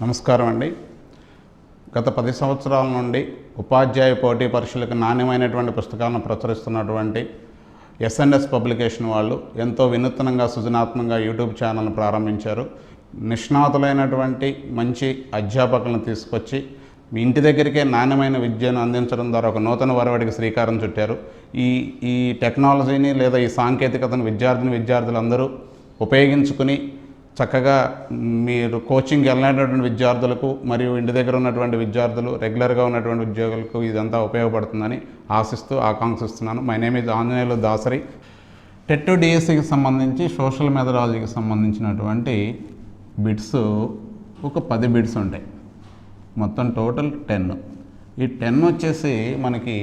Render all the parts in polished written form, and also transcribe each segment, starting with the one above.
నమస్కారం అండి. గత 10 సంవత్సరాల నుండి ఉపాధ్యాయ పోటీ పరీక్షలకు నాణ్యమైనటువంటి పుస్తకాలను ప్రచురిస్తున్నటువంటి ఎస్ఎన్ఎస్ పబ్లికేషన్ వాళ్ళు ఎంతో వినూత్నంగా సృజనాత్మకంగా యూట్యూబ్ ఛానల్ను ప్రారంభించారు. నిష్ణాతులైనటువంటి మంచి అధ్యాపకులను తీసుకొచ్చి మీ ఇంటి దగ్గరికే నాణ్యమైన విద్యను అందించడం ద్వారా ఒక నూతన ఒరవడికి శ్రీకారం చుట్టారు. ఈ టెక్నాలజీని లేదా ఈ సాంకేతికతను విద్యార్థులందరూ ఉపయోగించుకుని చక్కగా మీరు కోచింగ్ వెళ్ళినటువంటి విద్యార్థులకు మరియు ఇంటి దగ్గర ఉన్నటువంటి విద్యార్థులు రెగ్యులర్గా ఉన్నటువంటి ఉద్యోగులకు ఇదంతా ఉపయోగపడుతుందని ఆకాంక్షిస్తున్నాను. My name is Anjaneyulu Dasari. TET డిఎస్సికి సంబంధించి సోషల్ మెథడాలజీకి సంబంధించినటువంటి బిట్స్ ఒక 10 బిట్స్ ఉంటాయి. మొత్తం టోటల్ 10. ఈ 10 వచ్చేసి మనకి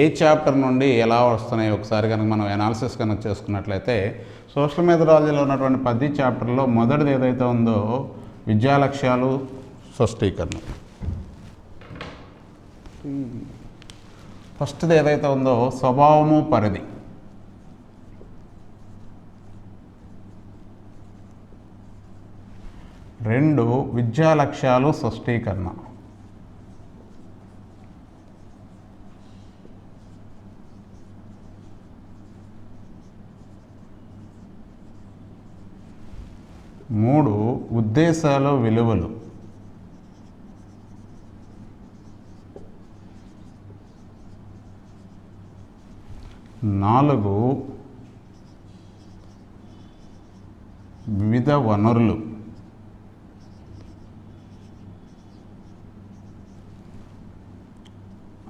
ఏ చాప్టర్ నుండి ఎలా వస్తున్నాయి ఒకసారి కనుక మనం అనాలిసిస్ కనుక చేసుకున్నట్లయితే సోషల్ మెథడాలజీలో ఉన్నటువంటి 10 చాప్టర్లో మొదటిది ఏదైతే ఉందో విద్యా లక్ష్యాలు స్పష్టీకరణ. ఫస్ట్ది ఏదైతే ఉందో స్వభావము పరిధి. రెండు విద్యా లక్ష్యాలు స్పష్టీకరణ. మూడు ఉద్దేశాలు విలువలు. నాలుగు వివిధ వనరులు.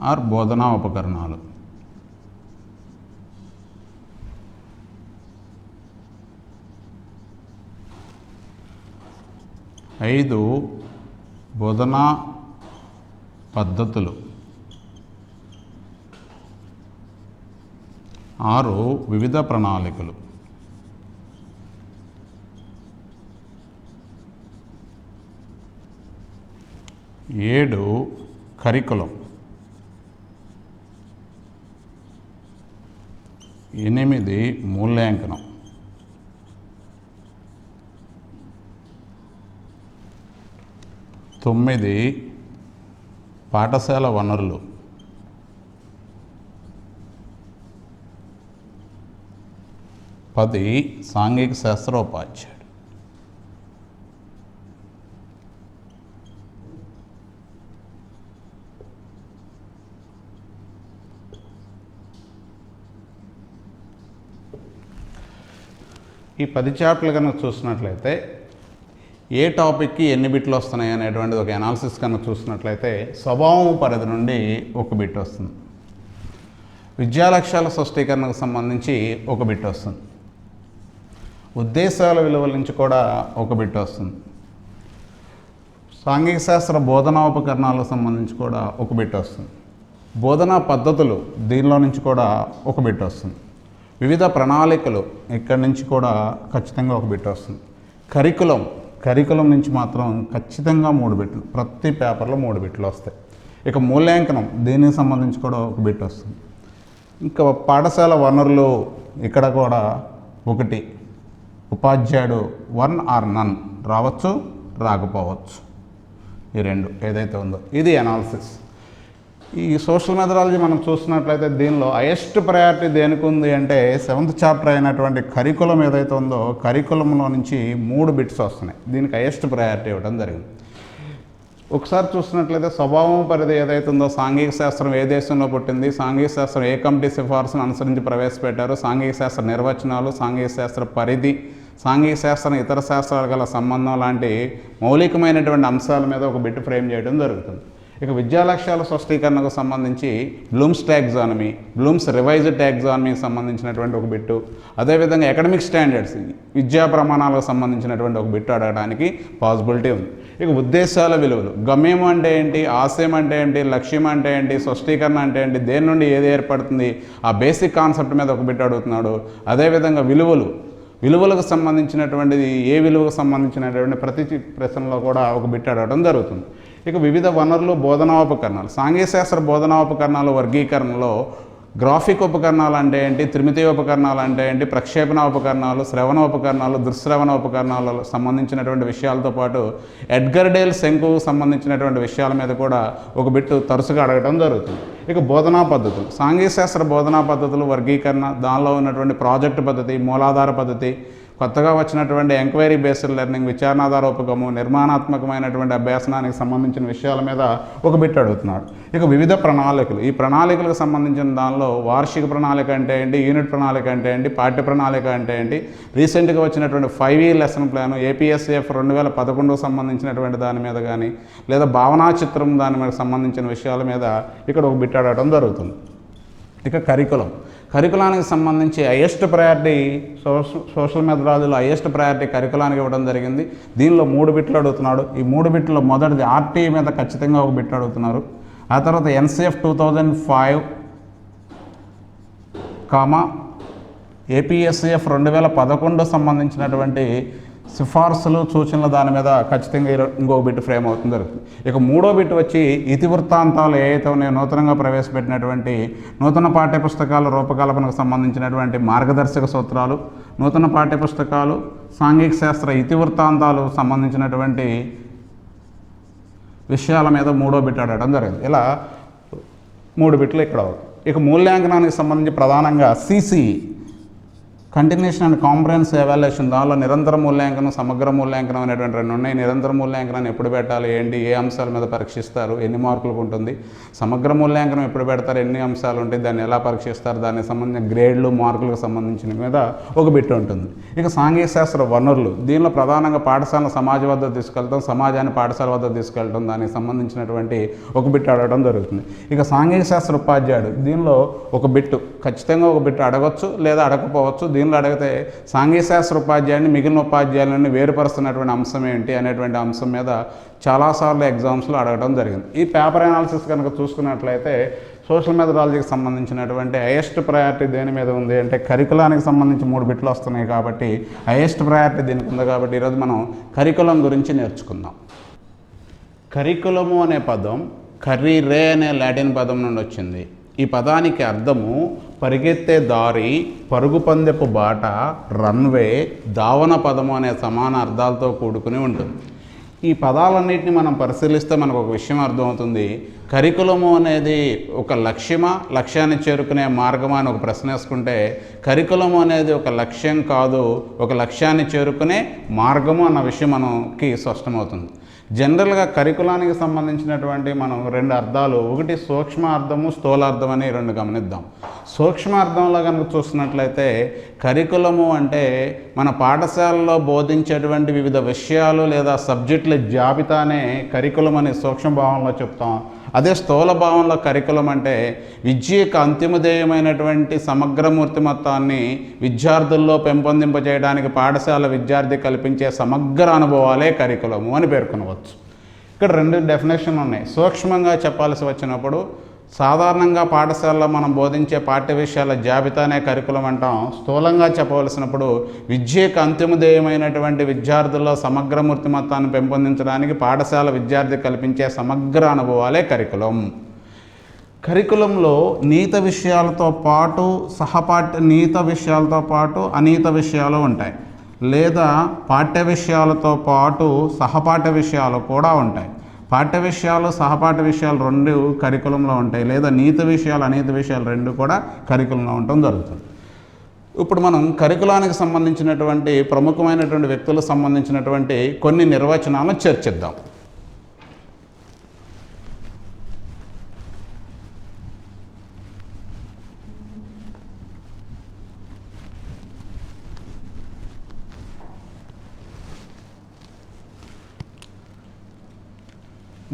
ఆర్ బోధనా ఉపకరణాలు. ఐదు బోధనా పద్ధతులు. 6 వివిధ ప్రణాళికలు. 7 కరికులం. 8 మూల్యాంకనం. 9 పాఠశాల వనరులు. 10 సాంఘిక శాస్త్రోపాధ్యాయుడు. ఈ 10 చాప్టర్లు కనుక చూసినట్లయితే ఏ టాపిక్కి ఎన్ని బిట్లు వస్తున్నాయి అనేటువంటిది ఒక అనాలిసిస్ కనుక చూసినట్లయితే స్వభావం పరిధి నుండి ఒక బిట్ వస్తుంది. విద్యా లక్ష్యాల స్పష్టీకరణకు సంబంధించి ఒక బిట్ వస్తుంది. ఉద్దేశాల విలువల నుంచి కూడా ఒక బిట్ వస్తుంది. సాంఘిక శాస్త్ర బోధనా ఉపకరణాలకు సంబంధించి కూడా ఒక బిట్ వస్తుంది. బోధనా పద్ధతులు దీనిలో నుంచి కూడా ఒక బిట్ వస్తుంది. వివిధ ప్రణాళికలు ఇక్కడి నుంచి కూడా ఖచ్చితంగా ఒక బిట్ వస్తుంది. కరికులం నుంచి మాత్రం ఖచ్చితంగా 3 బిట్లు. ప్రతి పేపర్లో 3 బిట్లు వస్తాయి. ఇక మూల్యాంకనం దీనికి సంబంధించి కూడా ఒక బిట్ వస్తుంది. ఇంకా పాఠశాల వనరులు ఇక్కడ కూడా 1. ఉపాధ్యాయుడు 1 ఆర్ నన్ రావచ్చు, రాకపోవచ్చు. ఈ 2 ఏదైతే ఉందో ఇది అనాలిసిస్. ఈ సోషల్ మెథడాలజీ మనం చూసినట్లయితే దీనిలో హైయెస్ట్ ప్రయారిటీ దేనికి ఉంది అంటే 7th చాప్టర్ అయినటువంటి కరికులం ఏదైతే ఉందో కరికులంలో నుంచి 3 బిట్స్ వస్తున్నాయి. దీనికి హైయెస్ట్ ప్రయారిటీ ఇవ్వడం జరిగింది. ఒకసారి చూసినట్లయితే స్వభావం పరిధి ఏదైతే ఉందో సాంఘిక శాస్త్రం ఏ దేశంలో పుట్టింది, సాంఘిక శాస్త్రం ఏ కమిటీ సిఫార్సును అనుసరించి ప్రవేశపెట్టారు, సాంఘిక శాస్త్ర నిర్వచనాలు, సాంఘిక శాస్త్ర పరిధి, సాంఘిక శాస్త్రం ఇతర శాస్త్రాల గల సంబంధం లాంటి మౌలికమైనటువంటి అంశాల మీద ఒక బిట్ ఫ్రేమ్ చేయడం జరుగుతుంది. ఇక విద్యా లక్ష్యాల స్పష్టీకరణకు సంబంధించి బ్లూమ్స్ టాక్సానమీ, బ్లూమ్స్ రివైజ్డ్ టాక్సానమీకి సంబంధించినటువంటి ఒక బిట్టు, అదేవిధంగా అకాడమిక్ స్టాండర్డ్స్ విద్యా ప్రమాణాలకు సంబంధించినటువంటి ఒక బిట్టు అడగడానికి పాసిబిలిటీ ఉంది. ఇక ఉద్దేశాల విలువలు, గమ్యం అంటే ఏంటి, ఆశయం అంటే ఏంటి, లక్ష్యం అంటే ఏంటి, స్పష్టీకరణ అంటే ఏంటి, దేని నుండి ఏది ఏర్పడుతుంది, ఆ బేసిక్ కాన్సెప్ట్ మీద ఒక బిట్టు అడుగుతున్నాడు. అదేవిధంగా విలువలకు సంబంధించినటువంటిది ఏ విలువకు సంబంధించినటువంటి ప్రతి ప్రశ్నలో కూడా ఒక బిట్ అడగడం జరుగుతుంది. ఇక వివిధ వనరులు బోధనాోపకరణాలు, సాంఘిక శాస్త్ర బోధనాోపకరణాల వర్గీకరణలో గ్రాఫిక్ ఉపకరణాలు అంటే ఏంటి, త్రిమితీయ ఉపకరణాలు అంటే ఏంటి, ప్రక్షేపణ ఉపకరణాలు, శ్రవణ ఉపకరణాలు, దృశ్రవణ ఉపకరణాలకు సంబంధించినటువంటి విషయాలతో పాటు ఎడ్గర్ డేల్ శంకుకు సంబంధించినటువంటి విషయాల మీద కూడా ఒక బిట్టు తరచుగా అడగడం జరుగుతుంది. ఇక బోధనా పద్ధతులు, సాంఘిక శాస్త్ర బోధనా పద్ధతులు వర్గీకరణ, దానిలో ఉన్నటువంటి ప్రాజెక్టు పద్ధతి, మూలాధార పద్ధతి, కొత్తగా వచ్చినటువంటి ఎంక్వైరీ బేస్డ్ లెర్నింగ్, విచారణాధార ఉపగము, నిర్మాణాత్మకమైనటువంటి అభ్యాసనానికి సంబంధించిన విషయాల మీద ఒక బిట్ అడుగుతున్నాడు. ఇక వివిధ ప్రణాళికలు, ఈ ప్రణాళికలకు సంబంధించిన దానిలో వార్షిక ప్రణాళిక అంటే ఏంటి, యూనిట్ ప్రణాళిక అంటే ఏంటి, పాఠ్య ప్రణాళిక అంటే ఏంటి, రీసెంట్గా వచ్చినటువంటి 5 ఇయర్ లెసన్ ప్లాన్ ఏపీఎస్ఏఎఫ్ 2011కు సంబంధించినటువంటి దాని మీద కానీ, లేదా భావనా చిత్రం దాని మీద సంబంధించిన విషయాల మీద ఇక్కడ ఒక బిట్ అడగడం జరుగుతుంది. ఇక కరికులానికి సంబంధించి హైయెస్ట్ ప్రయారిటీ సోషల్ మెథడాలజీలో హైయెస్ట్ ప్రయారిటీ కరికులానికి ఇవ్వడం జరిగింది. దీనిలో 3 బిట్లు అడుగుతున్నాడు. ఈ 3 బిట్లో మొదటిది ఆర్టీ మీద ఖచ్చితంగా ఒక బిట్ అడుగుతున్నారు. ఆ తర్వాత ఎన్సిఎఫ్ 2005, ఏపీఎస్సిఎఫ్ 2011 సంబంధించినటువంటి సిఫార్సులు, సూచనలు దాని మీద ఖచ్చితంగా ఇంకొక బిట్ ఫ్రేమ్ అవుతుంది జరుగుతుంది. ఇక 3వ బిట్ వచ్చి ఇతివృత్తాంతాలు ఏవైతే ఉన్నాయో నూతనంగా ప్రవేశపెట్టినటువంటి నూతన పాఠ్యపుస్తకాల రూపకల్పనకు సంబంధించినటువంటి మార్గదర్శక సూత్రాలు, నూతన పాఠ్యపుస్తకాలు, సాంఘిక శాస్త్ర ఇతివృత్తాంతాలు సంబంధించినటువంటి విషయాల మీద 3వ బిట్ అడగడం జరిగింది. ఇలా 3 బిట్లు ఇక్కడ. ఇక మూల్యాంకనానికి సంబంధించి ప్రధానంగా CCE continuation and comprehensive evaluation, దానిలో నిరంతర మూల్యాంకనం, సమగ్ర మూల్యాంకనం అనేటువంటి 2 ఉన్నాయి. నిరంతర మూల్యాంకనాన్ని ఎప్పుడు పెట్టాలి, ఏంటి, ఏ అంశాల మీద పరీక్షిస్తారు, ఎన్ని మార్కులకు ఉంటుంది, సమగ్ర మూల్యాంకనం ఎప్పుడు పెడతారు, ఎన్ని అంశాలు ఉంటాయి, దాన్ని ఎలా పరీక్షిస్తారు, దానికి సంబంధించిన గ్రేడ్లు, మార్కులకు సంబంధించిన మీద ఒక బిట్ ఉంటుంది. ఇక సాంఘిక శాస్త్ర వనరులు, దీనిలో ప్రధానంగా పాఠశాలను సమాజం వద్ద తీసుకెళ్తాం, సమాజాన్ని పాఠశాల వద్ద తీసుకెళ్తాం, దానికి సంబంధించినటువంటి ఒక బిట్ అడగడం జరుగుతుంది. ఇక సాంఘిక శాస్త్ర ఉపాధ్యాయుడు, దీనిలో ఒక బిట్టు ఖచ్చితంగా ఒక బిట్ అడగచ్చు లేదా అడగకపోవచ్చు. దీనిలో అడిగితే సాంఘిక శాస్త్ర ఉపాధ్యాయుని మిగిలిన ఉపాధ్యాయులను వేరుపరుస్తున్నటువంటి అంశం ఏంటి అనేటువంటి అంశం మీద చాలాసార్లు ఎగ్జామ్స్లో అడగడం జరిగింది. ఈ పేపర్ అనాలిసిస్ కనుక చూసుకున్నట్లయితే సోషల్ మెథడాలజీకి సంబంధించినటువంటి హైయెస్ట్ ప్రయారిటీ దేని మీద ఉంది అంటే కరికులానికి సంబంధించి 3 బిట్లు వస్తున్నాయి కాబట్టి హైయెస్ట్ ప్రయారిటీ దీనికి ఉంది. కాబట్టి ఈరోజు మనం కరికులం గురించి నేర్చుకుందాం. కరికులము అనే పదం కర్రీరే అనే లాటిన్ పదం నుండి వచ్చింది. ఈ పదానికి అర్థము పరిగెత్తే దారి, పరుగు పందెపు బాట, రన్వే, దావన పదము అనే సమాన అర్థాలతో కూడుకుని ఉంటుంది. ఈ పదాలన్నింటినీ మనం పరిశీలిస్తే మనకు ఒక విషయం అర్థమవుతుంది. కరికులము అనేది ఒక లక్ష్యమా, లక్ష్యాన్ని చేరుకునే మార్గమా అని ఒక ప్రశ్న వేసుకుంటే కరికులము అనేది ఒక లక్ష్యం కాదు, ఒక లక్ష్యాన్ని చేరుకునే మార్గము అన్న విషయం మనకి స్పష్టమవుతుంది. జనరల్గా కరికులానికి సంబంధించినటువంటి మనం 2 అర్థాలు, ఒకటి సూక్ష్మ అర్థము, స్థూలార్థం అని 2 గమనిద్దాం. సూక్ష్మ అర్థంలో కనుక చూసినట్లయితే కరికులము అంటే మన పాఠశాలలో బోధించేటువంటి వివిధ విషయాలు లేదా సబ్జెక్టుల జాబితానే కరికులం అనే సూక్ష్మ భావంలో చెప్తాం. అదే స్థూల భావంలో కరికులం అంటే విద్య యొక్క అంతిమ ధ్యేయమైనటువంటి సమగ్ర మూర్తిమత్వాన్ని విద్యార్థుల్లో పెంపొందింపజేయడానికి పాఠశాల విద్యార్థి కల్పించే సమగ్ర అనుభవాలే కరికులము అని పేర్కొనవచ్చు. ఇక్కడ 2 డెఫినేషన్లు ఉన్నాయి. సూక్ష్మంగా చెప్పాల్సి వచ్చినప్పుడు సాధారణంగా పాఠశాలలో మనం బోధించే పాఠ్య విషయాల జాబితానే కరికులం అంటాం. స్థూలంగా చెప్పవలసినప్పుడు విద్యకు అంతిమ ధ్యేయమైనటువంటి విద్యార్థుల్లో సమగ్ర మూర్తిమత్వాన్ని పెంపొందించడానికి పాఠశాల విద్యార్థి కల్పించే సమగ్ర అనుభవాలే కరికులం. కరికులంలో నీత విషయాలతో పాటు నీత విషయాలతో పాటు అనీత విషయాలు ఉంటాయి, లేదా పాఠ్య విషయాలతో పాటు సహపాఠ్య విషయాలు కూడా ఉంటాయి. పాఠ్య విషయాలు, సహపాఠ్య విషయాలు 2 కరికులంలో ఉంటాయి, లేదా నీత విషయాలు, అనీత విషయాలు 2 కూడా కరికులంలో ఉండటం జరుగుతుంది. ఇప్పుడు మనం కరికులానికి సంబంధించినటువంటి ప్రముఖమైనటువంటి వ్యక్తులకు సంబంధించినటువంటి కొన్ని నిర్వచనాలను చర్చిద్దాం.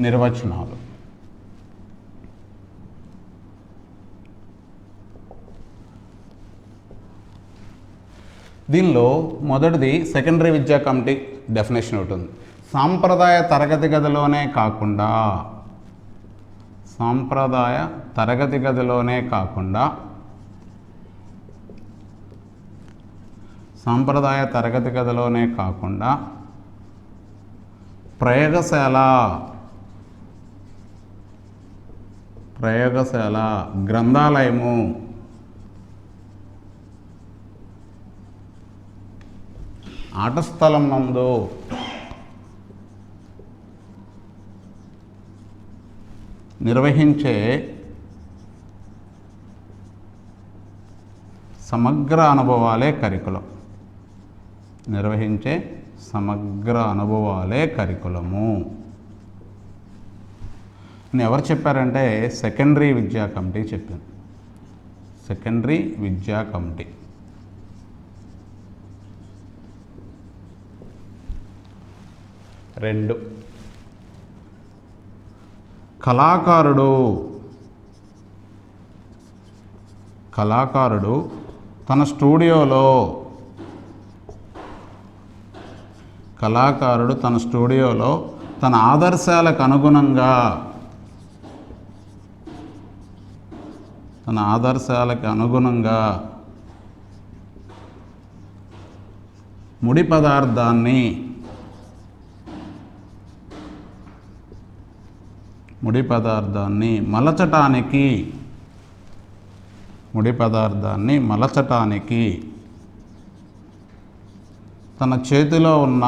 నిర్వచనాలు. దీనిలో మొదటిది సెకండరీ విద్యా కమిటీ డెఫినేషన్ ఉంటుంది. సాంప్రదాయ తరగతి గదిలోనే కాకుండా ప్రయోగశాల, గ్రంథాలయము, ఆట స్థలం నందు నిర్వహించే సమగ్ర అనుభవాలే కరికులం. నిర్వహించే సమగ్ర అనుభవాలే కరికులము. ఎవరు చెప్పారంటే సెకండరీ విద్యా కమిటీ చెప్పింది. సెకండరీ విద్యా కమిటీ. రెండు, కళాకారుడు తన స్టూడియోలో తన ఆదర్శాలకు అనుగుణంగా ముడి పదార్థాన్ని మలచటానికి తన చేతిలో ఉన్న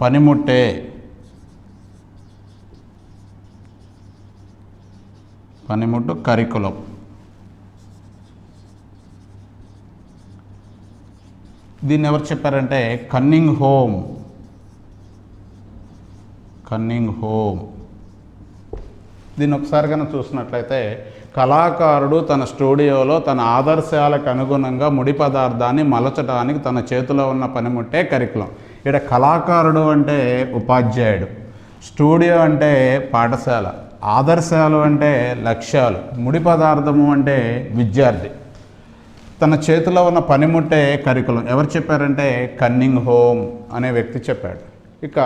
పనిముట్టే కరికులం. దీన్ని ఎవరు చెప్పారంటే కన్నింగ్ హోమ్. దీన్ని ఒకసారి కనుక చూసినట్లయితే కళాకారుడు తన స్టూడియోలో తన ఆదర్శాలకు అనుగుణంగా ముడి పదార్థాన్ని మలచడానికి తన చేతిలో ఉన్న పనిముట్టే కరికులం. ఇక్కడ కళాకారుడు అంటే ఉపాధ్యాయుడు, స్టూడియో అంటే పాఠశాల, ఆదర్శాలు అంటే లక్ష్యాలు, ముడి పదార్థము అంటే విద్యార్థి. తన చేతిలో ఉన్న పనిముట్టే కరికులం. ఎవరు చెప్పారంటే కన్నింగ్ హోమ్ అనే వ్యక్తి చెప్పాడు. ఇక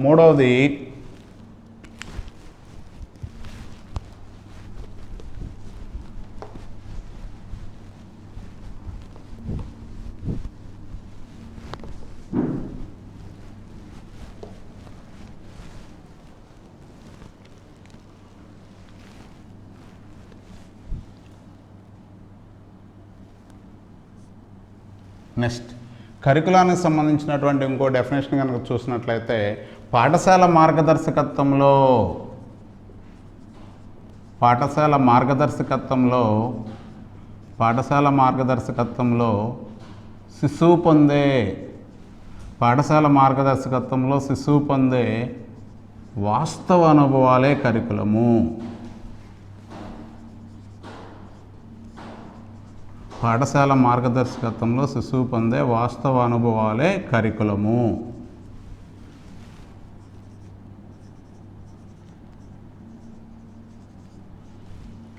మూడవది కరికులానికి సంబంధించినటువంటి ఇంకో డెఫినేషన్ కనుక చూసినట్లయితే పాఠశాల మార్గదర్శకత్వంలో శిశువు పొందే వాస్తవ అనుభవాలే కరికులము. పాఠశాల మార్గదర్శకత్వంలో శిశువు పొందే వాస్తవ అనుభవాలే కరికులము.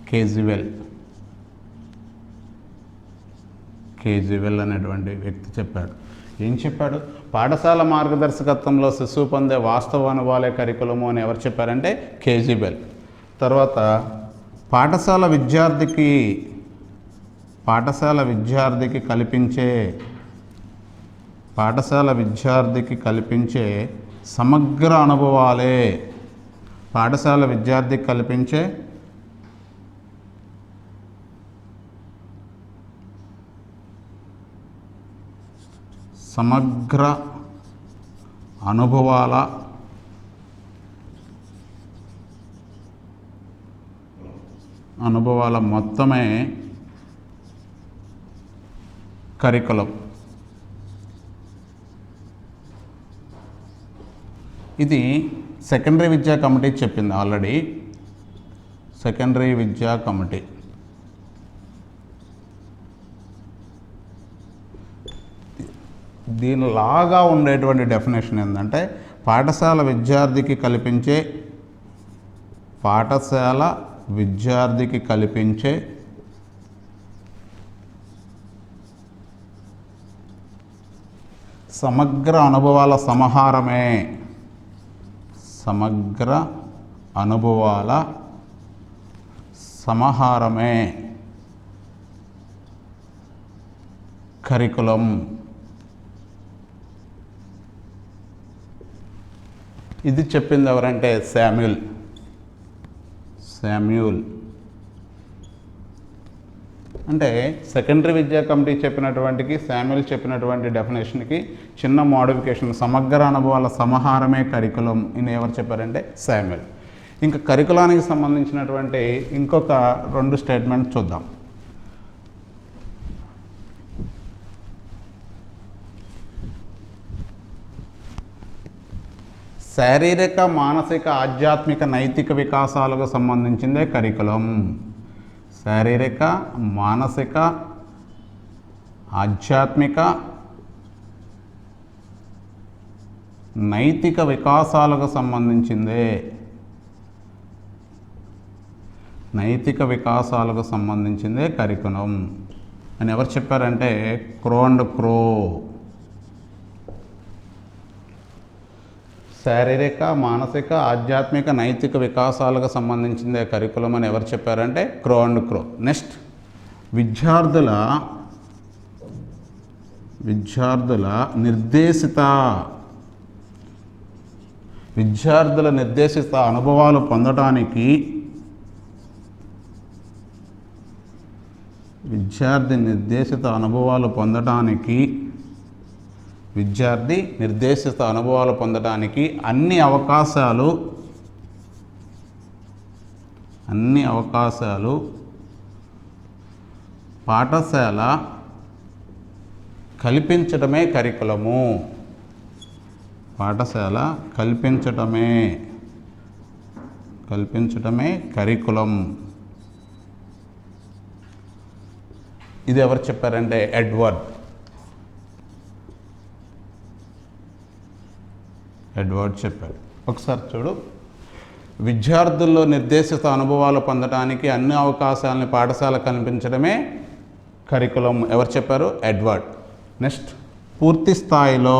కేజీవెల్ అనేటువంటి వ్యక్తి చెప్పాడు. ఏం చెప్పాడు? పాఠశాల మార్గదర్శకత్వంలో శిశువు పొందే వాస్తవ అనుభవాలే కరికులము అని ఎవరు చెప్పారంటే కేజీవెల్. తర్వాత పాఠశాల విద్యార్థికి కల్పించే సమగ్ర అనుభవాలే సమగ్ర అనుభవాల మొత్తమే కరికులం. ఇది సెకండరీ విద్యా కమిటీ చెప్పింది ఆల్రెడీ. సెకండరీ విద్యా కమిటీ దీనిలాగా ఉండేటువంటి డెఫినేషన్ ఏంటంటే పాఠశాల విద్యార్థికి కల్పించే సమగ్ర అనుభవాల సమాహారమే కరికులం. ఇది చెప్పింది ఎవరంటే శామ్యూల్. అంటే సెకండరీ విద్యా కమిటీ చెప్పినటువంటికి శామ్యుల్ చెప్పినటువంటి డెఫినేషన్కి చిన్న మోడిఫికేషన్, సమగ్ర అనుభవాల సమాహారమే కరికులం అని ఎవరు చెప్పారంటే శామ్యుల్. ఇంకా కరికులానికి సంబంధించినటువంటి ఇంకొక 2 స్టేట్మెంట్ చూద్దాం. శారీరక, మానసిక, ఆధ్యాత్మిక, నైతిక వికాసాలకు సంబంధించిందే కరికులం. శారీరక, మానసిక, ఆధ్యాత్మిక, నైతిక వికాసాలకు సంబంధించిందే, నైతిక వికాసాలకు సంబంధించిందే కరికులం అని ఎవరు చెప్పారంటే క్రో అండ్ క్రో. శారీరక, మానసిక, ఆధ్యాత్మిక, నైతిక వికాసాలకు సంబంధించిందే కరికులం అని ఎవరు చెప్పారంటే క్రో అండ్ క్రో. నెక్స్ట్, విద్యార్థుల నిర్దేశిత అనుభవాలు పొందటానికి, విద్యార్థి నిర్దేశిత అనుభవాలు పొందడానికి అన్ని అవకాశాలు పాఠశాల కల్పించడమే కరికులము. పాఠశాల కల్పించటమే కరికులం. ఇది ఎవరు చెప్పారంటే ఎడ్వర్డ్ చెప్పారు. ఒకసారి చూడు, విద్యార్థుల్లో నిర్దేశిత అనుభవాలు పొందడానికి అన్ని అవకాశాలని పాఠశాల కల్పించడమే కరికులం ఎవరు చెప్పారు? ఎడ్వర్డ్. నెక్స్ట్, పూర్తి స్థాయిలో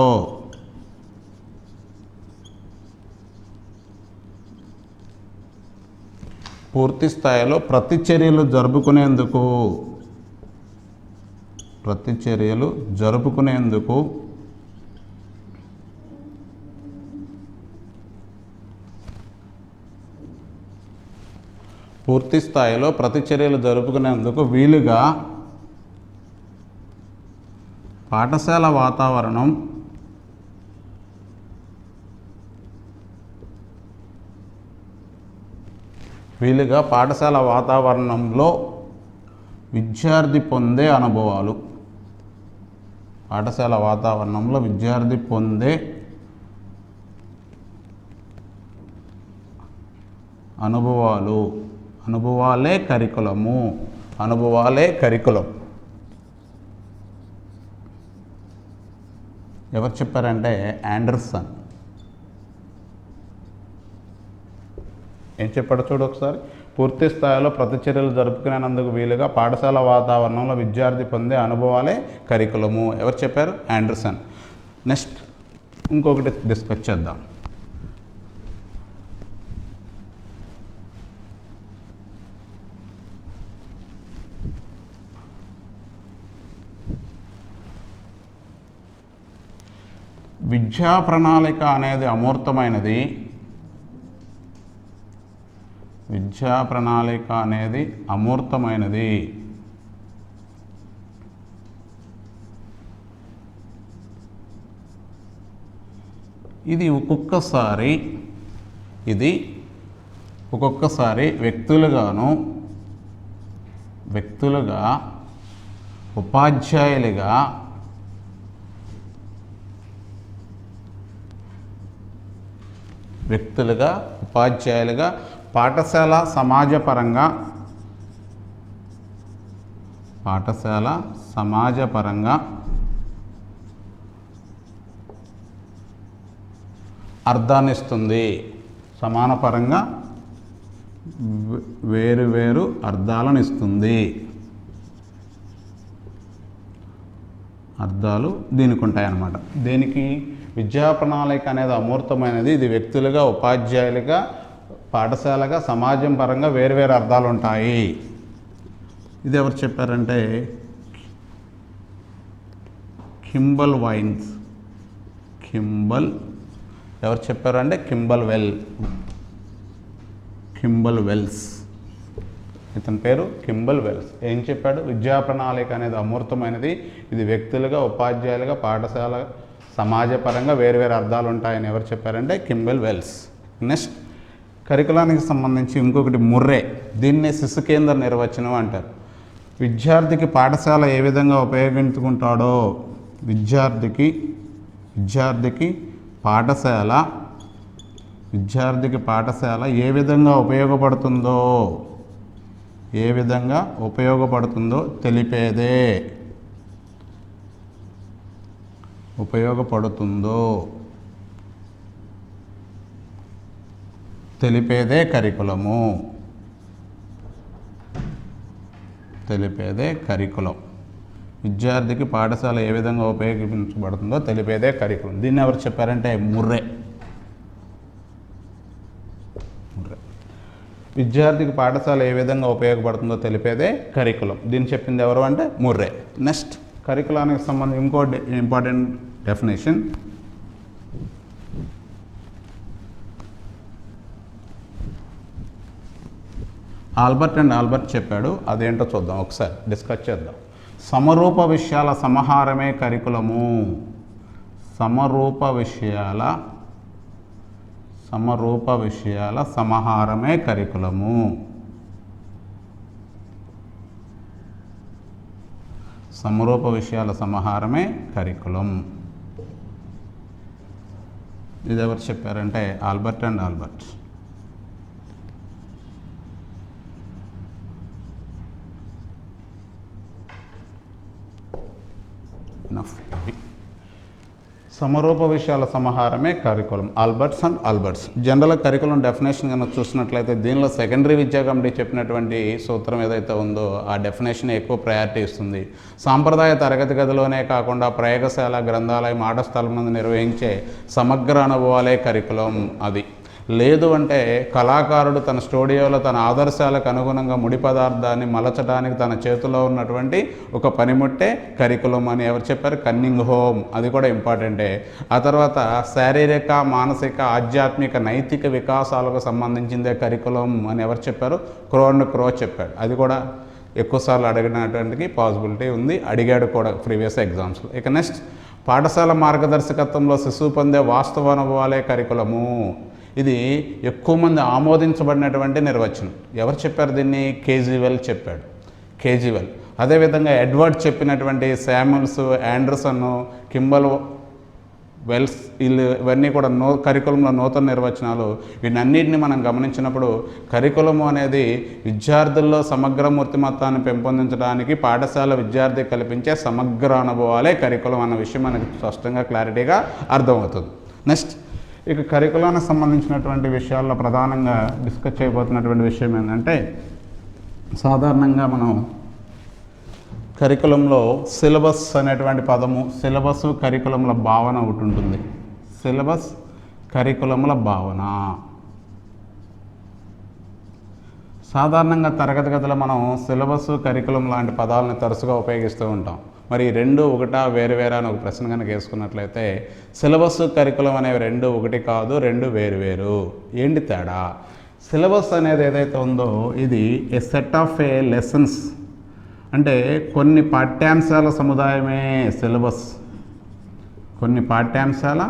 ప్రతిచర్యలు జరుపుకునేందుకు పూర్తి స్థాయిలో ప్రతిచర్యలు జరుపుకునేందుకు వీలుగా పాఠశాల వాతావరణంలో విద్యార్థి పొందే అనుభవాలు, పాఠశాల వాతావరణంలో విద్యార్థి పొందే అనుభవాలే కరికులము. ఎవరు చెప్పారంటే ఆండర్సన్. ఏం చెప్పాడు చూడు ఒకసారి. పూర్తి స్థాయిలో ప్రతిచర్యలు జరుపుకునేందుకు వీలుగా పాఠశాల వాతావరణంలో విద్యార్థి పొందే అనుభవాలే కరికులము. ఎవరు చెప్పారు? ఆండర్సన్. నెక్స్ట్, ఇంకొకటి డిస్కస్ చేద్దాం. విద్యా ప్రణాళిక అనేది అమూర్తమైనది. ఇది ఒక్కొక్కసారి వ్యక్తులుగా ఉపాధ్యాయులుగా పాఠశాల సమాజపరంగా అర్థాన్నిస్తుంది. సమానపరంగా వేరు అర్థాలను ఇస్తుంది. అర్థాలు దీనికి ఉంటాయన్నమాట. దేనికి? విద్యా ప్రణాళిక అనేది అమూర్తమైనది. ఇది వ్యక్తులుగా, ఉపాధ్యాయులుగా, పాఠశాలగా, సమాజం పరంగా వేరు అర్థాలు ఉంటాయి. ఇది ఎవరు చెప్పారంటే కింబల్ వైన్స్. ఎవరు చెప్పారంటే కింబల్ వెల్స్. ఇతని పేరు కింబల్ వెల్స్. ఏం చెప్పాడు? విద్యా ప్రణాళిక అనేది అమూర్తమైనది, ఇది వ్యక్తులుగా, ఉపాధ్యాయులుగా, పాఠశాల, సమాజపరంగా వేరు అర్థాలు ఉంటాయని ఎవరు చెప్పారంటే కింబల్ వెల్స్. నెక్స్ట్ కరికులానికి సంబంధించి ఇంకొకటి ముర్రే, దీన్నే శిశు కేంద్ర నిర్వచనం అంటారు. విద్యార్థికి పాఠశాల ఏ విధంగా ఉపయోగించుకుంటాడో, విద్యార్థికి పాఠశాల ఏ విధంగా ఉపయోగపడుతుందో తెలిపేదే కరికులం. విద్యార్థికి పాఠశాల ఏ విధంగా ఉపయోగించబడుతుందో తెలిపేదే కరికులం. దీన్ని ఎవరు చెప్పారంటే ముర్రే. విద్యార్థికి పాఠశాల ఏ విధంగా ఉపయోగపడుతుందో తెలిపేదే కరికులం. దీన్ని చెప్పింది ఎవరు అంటే ముర్రే. నెక్స్ట్ కరికులానికి సంబంధించి ఇంకో ఇంపార్టెంట్ డెఫినేషన్, ఆల్బర్ట్ చెప్పాడు. అదేంటో చూద్దాం, ఒకసారి డిస్కస్ చేద్దాం. సమరూప విషయాల సమాహారమే కరికులము. సమరూప విషయాల సమాహారమే కరికులము. సమరూప విషయాల సమాహారమే కరికులం. ఇది ఎవరు చెప్పారంటే ఆల్బర్ట్. సమరూప విషయాల సమాహారమే curriculum. Albert's. General curriculum definition కనుక చూసినట్లయితే దీనిలో సెకండరీ విద్యా కమిటీ చెప్పినటువంటి సూత్రం ఏదైతే ఉందో ఆ డెఫినేషన్ ఎక్కువ ప్రయారిటీ ఇస్తుంది. సాంప్రదాయ తరగతి గదిలోనే కాకుండా ప్రయోగశాల, గ్రంథాలయం, ఆట స్థలం నందు నిర్వహించే సమగ్ర అనుభవాలే కరికులం. అది లేదు అంటే కళాకారుడు తన స్టూడియోలో తన ఆదర్శాలకు అనుగుణంగా ముడి పదార్థాన్ని మలచడానికి తన చేతిలో ఉన్నటువంటి ఒక పనిముట్టే కరికులం అని ఎవరు చెప్పారు? కన్నింగ్హోమ్. అది కూడా ఇంపార్టెంటే. ఆ తర్వాత శారీరక, మానసిక, ఆధ్యాత్మిక, నైతిక వికాసాలకు సంబంధించిందే కరికులం అని ఎవరు చెప్పారు? క్రో చెప్పాడు. అది కూడా ఎక్కువసార్లు అడిగినటువంటి పాసిబిలిటీ ఉంది, అడిగాడు కూడా ప్రీవియస్ ఎగ్జామ్స్లో. ఇక నెక్స్ట్ పాఠశాల మార్గదర్శకత్వంలో శిశువు పొందే వాస్తవ అనుభవాలే కరికులము. ఇది ఎక్కువ మంది ఆమోదించబడినటువంటి నిర్వచనం. ఎవరు చెప్పారు దీన్ని? కేజీవెల్ చెప్పాడు. అదేవిధంగా ఎడ్వర్డ్ చెప్పినటువంటి శామ్యుల్స్, ఆండర్సన్, కింబల్ వెల్స్ ఇవన్నీ కూడా కరికులంలో నూతన నిర్వచనాలు. వీటన్నిటిని మనం గమనించినప్పుడు కరికులము అనేది విద్యార్థుల్లో సమగ్ర మూర్తిమత్వాన్ని పెంపొందించడానికి పాఠశాల విద్యార్థి కల్పించే సమగ్ర అనుభవాలే కరికులం అన్న విషయం మనకి స్పష్టంగా క్లారిటీగా అర్థమవుతుంది. నెక్స్ట్ ఇక కరికులానికి సంబంధించినటువంటి విషయాల్లో ప్రధానంగా డిస్కస్ చేయబోతున్నటువంటి విషయం ఏంటంటే, సాధారణంగా మనం కరికులంలో సిలబస్ అనేటువంటి పదము, సిలబస్ కరికులంల భావన ఒకటి ఉంటుంది. సిలబస్ కరికులంల భావన. సాధారణంగా తరగతి గదిలో మనం సిలబస్, కరికులం లాంటి పదాలను తరచుగా ఉపయోగిస్తూ ఉంటాం. మరి రెండు ఒకటా వేరు అని ఒక ప్రశ్న కనుక వేసుకున్నట్లయితే సిలబస్, కరికులం అనేవి రెండు ఒకటి కాదు, రెండు వేరు. ఏంటి తేడా? సిలబస్ అనేది ఏదైతే ఉందో ఇది ఏ సెట్ ఆఫ్ లెసన్స్, అంటే కొన్ని పాఠ్యాంశాల సముదాయమే సిలబస్. కొన్ని పాఠ్యాంశాల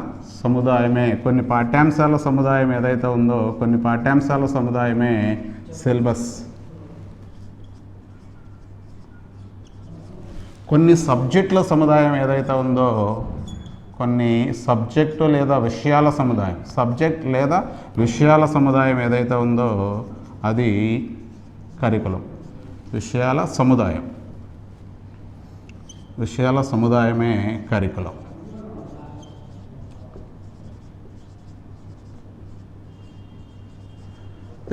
సముదాయం ఏదైతే ఉందో కొన్ని పాఠ్యాంశాల సముదాయమే సిలబస్. కొన్ని సబ్జెక్టుల సముదాయం ఏదైతే ఉందో కొన్ని సబ్జెక్టు లేదా విషయాల సముదాయం ఏదైతే ఉందో అది కరికులం. విషయాల సముదాయమే కరికులం.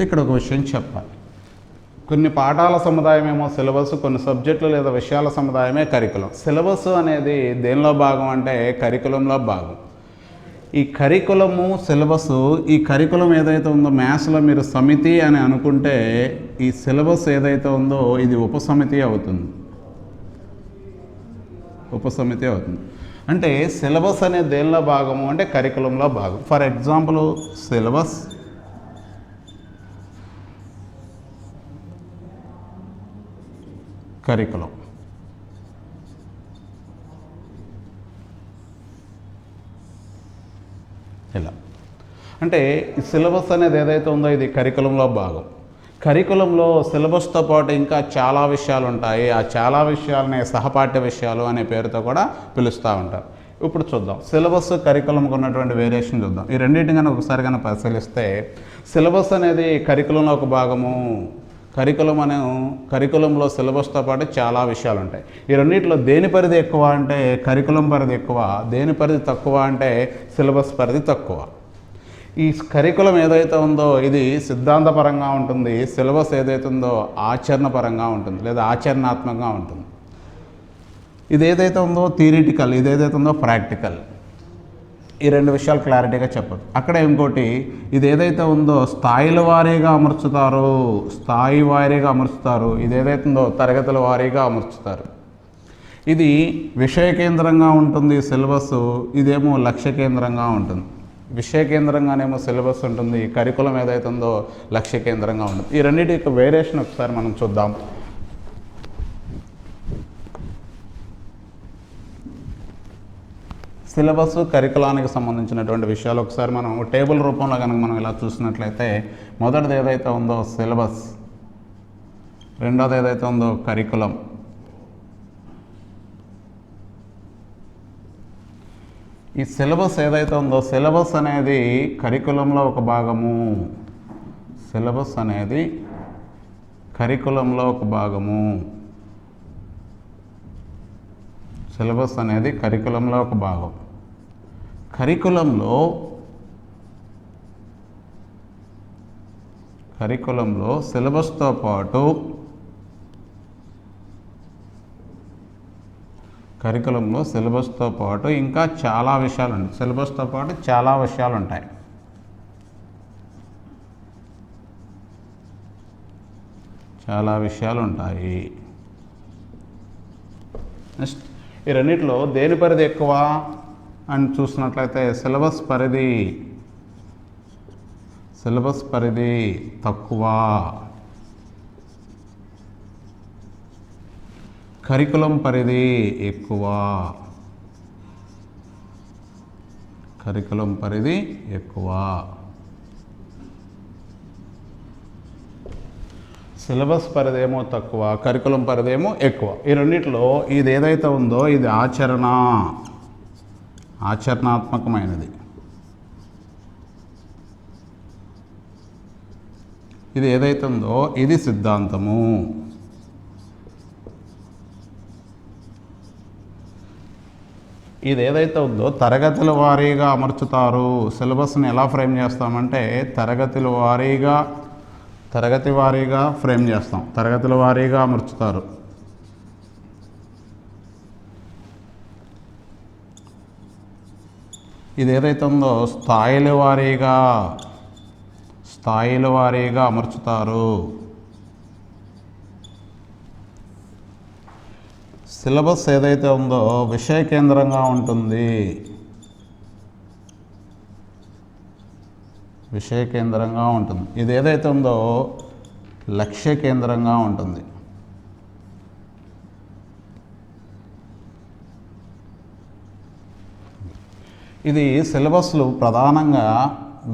ఇక్కడ ఒక విషయం చెప్పాలి. కొన్ని పాఠాల సముదాయం ఏమో సిలబస్, కొన్ని సబ్జెక్టులు లేదా విషయాల సముదాయమే కరికులం. సిలబస్ అనేది దేనిలో భాగం అంటే కరికులంలో భాగం. ఈ కరికులము, సిలబస్, ఈ కరికులం ఏదైతే ఉందో మ్యాథ్స్లో మీరు సమితి అని అనుకుంటే ఈ సిలబస్ ఏదైతే ఉందో ఇది ఉపసమితి అవుతుంది. అంటే సిలబస్ అనేది దేనిలో భాగము అంటే కరికులంలో భాగం. For example curriculum. ఇలా అంటే ఈ సిలబస్ అనేది ఏదైతే ఉందో ఇది కరికులంలో భాగం. కరికులంలో సిలబస్తో పాటు ఇంకా చాలా విషయాలు ఉంటాయి. ఆ చాలా విషయాలని సహపాఠ్య విషయాలు అనే పేరుతో కూడా పిలుస్తూ ఉంటారు. ఇప్పుడు చూద్దాం సిలబస్ కరికులంకి ఉన్నటువంటి వేరియేషన్ చూద్దాం. ఈ రెండింటిని కనుక ఒకసారి కనుక పరిశీలిస్తే సిలబస్ అనేది కరికులంలో ఒక భాగము. కరికులంలో సిలబస్తో పాటు చాలా విషయాలు ఉంటాయి. ఈ రెండింటిలో దేని పరిధి ఎక్కువ అంటే కరికులం పరిధి ఎక్కువ, దేని పరిధి తక్కువ అంటే సిలబస్ పరిధి తక్కువ. ఈ కరికులం ఏదైతే ఉందో ఇది సిద్ధాంతపరంగా ఉంటుంది, సిలబస్ ఏదైతే ఉందో ఆచరణపరంగా ఉంటుంది లేదా ఆచరణాత్మకంగా ఉంటుంది. ఇది ఏదైతే ఉందో థియరిటికల్, ఇది ఏదైతే ఉందో ప్రాక్టికల్. ఈ రెండు విషయాలు క్లారిటీగా చెప్పదు. అక్కడ ఇంకోటి ఇది ఏదైతే ఉందో స్థాయిల వారీగా అమర్చుతారు, ఇది ఏదైతే ఉందో తరగతుల వారీగా అమర్చుతారు. ఇది విషయ కేంద్రంగా ఉంటుంది సిలబస్, ఇదేమో లక్ష్య కేంద్రంగా ఉంటుంది. విషయ కేంద్రంగానేమో సిలబస్ ఉంటుంది, కరికులం ఏదైతే ఉందో లక్ష్య కేంద్రంగా ఉంటుంది. ఈ రెండింటి యొక్క వేరియేషన్ ఒకసారి మనం చూద్దాం. సిలబస్ కరికులానికి సంబంధించినటువంటి విషయాలు ఒకసారి మనం టేబుల్ రూపంలో కనుక మనం ఇలా చూసినట్లయితే మొదటిది ఏదైతే ఉందో సిలబస్, రెండోది ఏదైతే ఉందో కరికులం, ఈ సిలబస్ ఏదైతే ఉందో సిలబస్ అనేది కరికులంలో ఒక భాగము. సిలబస్ అనేది కరికులంలో ఒక భాగము. సిలబస్ అనేది కరికులంలో ఒక భాగం. కరికులంలో సిలబస్తో పాటు ఇంకా చాలా విషయాలు ఉంటాయి. సిలబస్తో పాటు చాలా విషయాలు ఉంటాయి. నెక్స్ట్ ఈ రెండిట్లో దేని పరిధి ఎక్కువ అని చూసినట్లయితే సిలబస్ పరిధి తక్కువ, కరికులం పరిధి ఎక్కువ. సిలబస్ పరిధేమో తక్కువ, కరికులం పరిధేమో ఎక్కువ. ఈ రెండిట్లో ఇది ఏదైతే ఉందో ఇది ఆచరణాత్మకమైనది, ఇది ఏదైతే ఉందో ఇది సిద్ధాంతము. ఇది ఏదైతే ఉందో తరగతుల వారీగా అమర్చుతారు. సిలబస్ని ఎలా ఫ్రేమ్ చేస్తామంటే తరగతి వారీగా ఫ్రేమ్ చేస్తాం, తరగతుల వారీగా అమర్చుతారు. ఇది ఏదైతే ఉందో స్థాయిల వారీగా అమర్చుతారు. సిలబస్ ఏదైతే ఉందో విషయ కేంద్రంగా ఉంటుంది. ఇది ఏదైతే ఉందో లక్ష్య కేంద్రంగా ఉంటుంది. ఇది సిలబస్లు ప్రధానంగా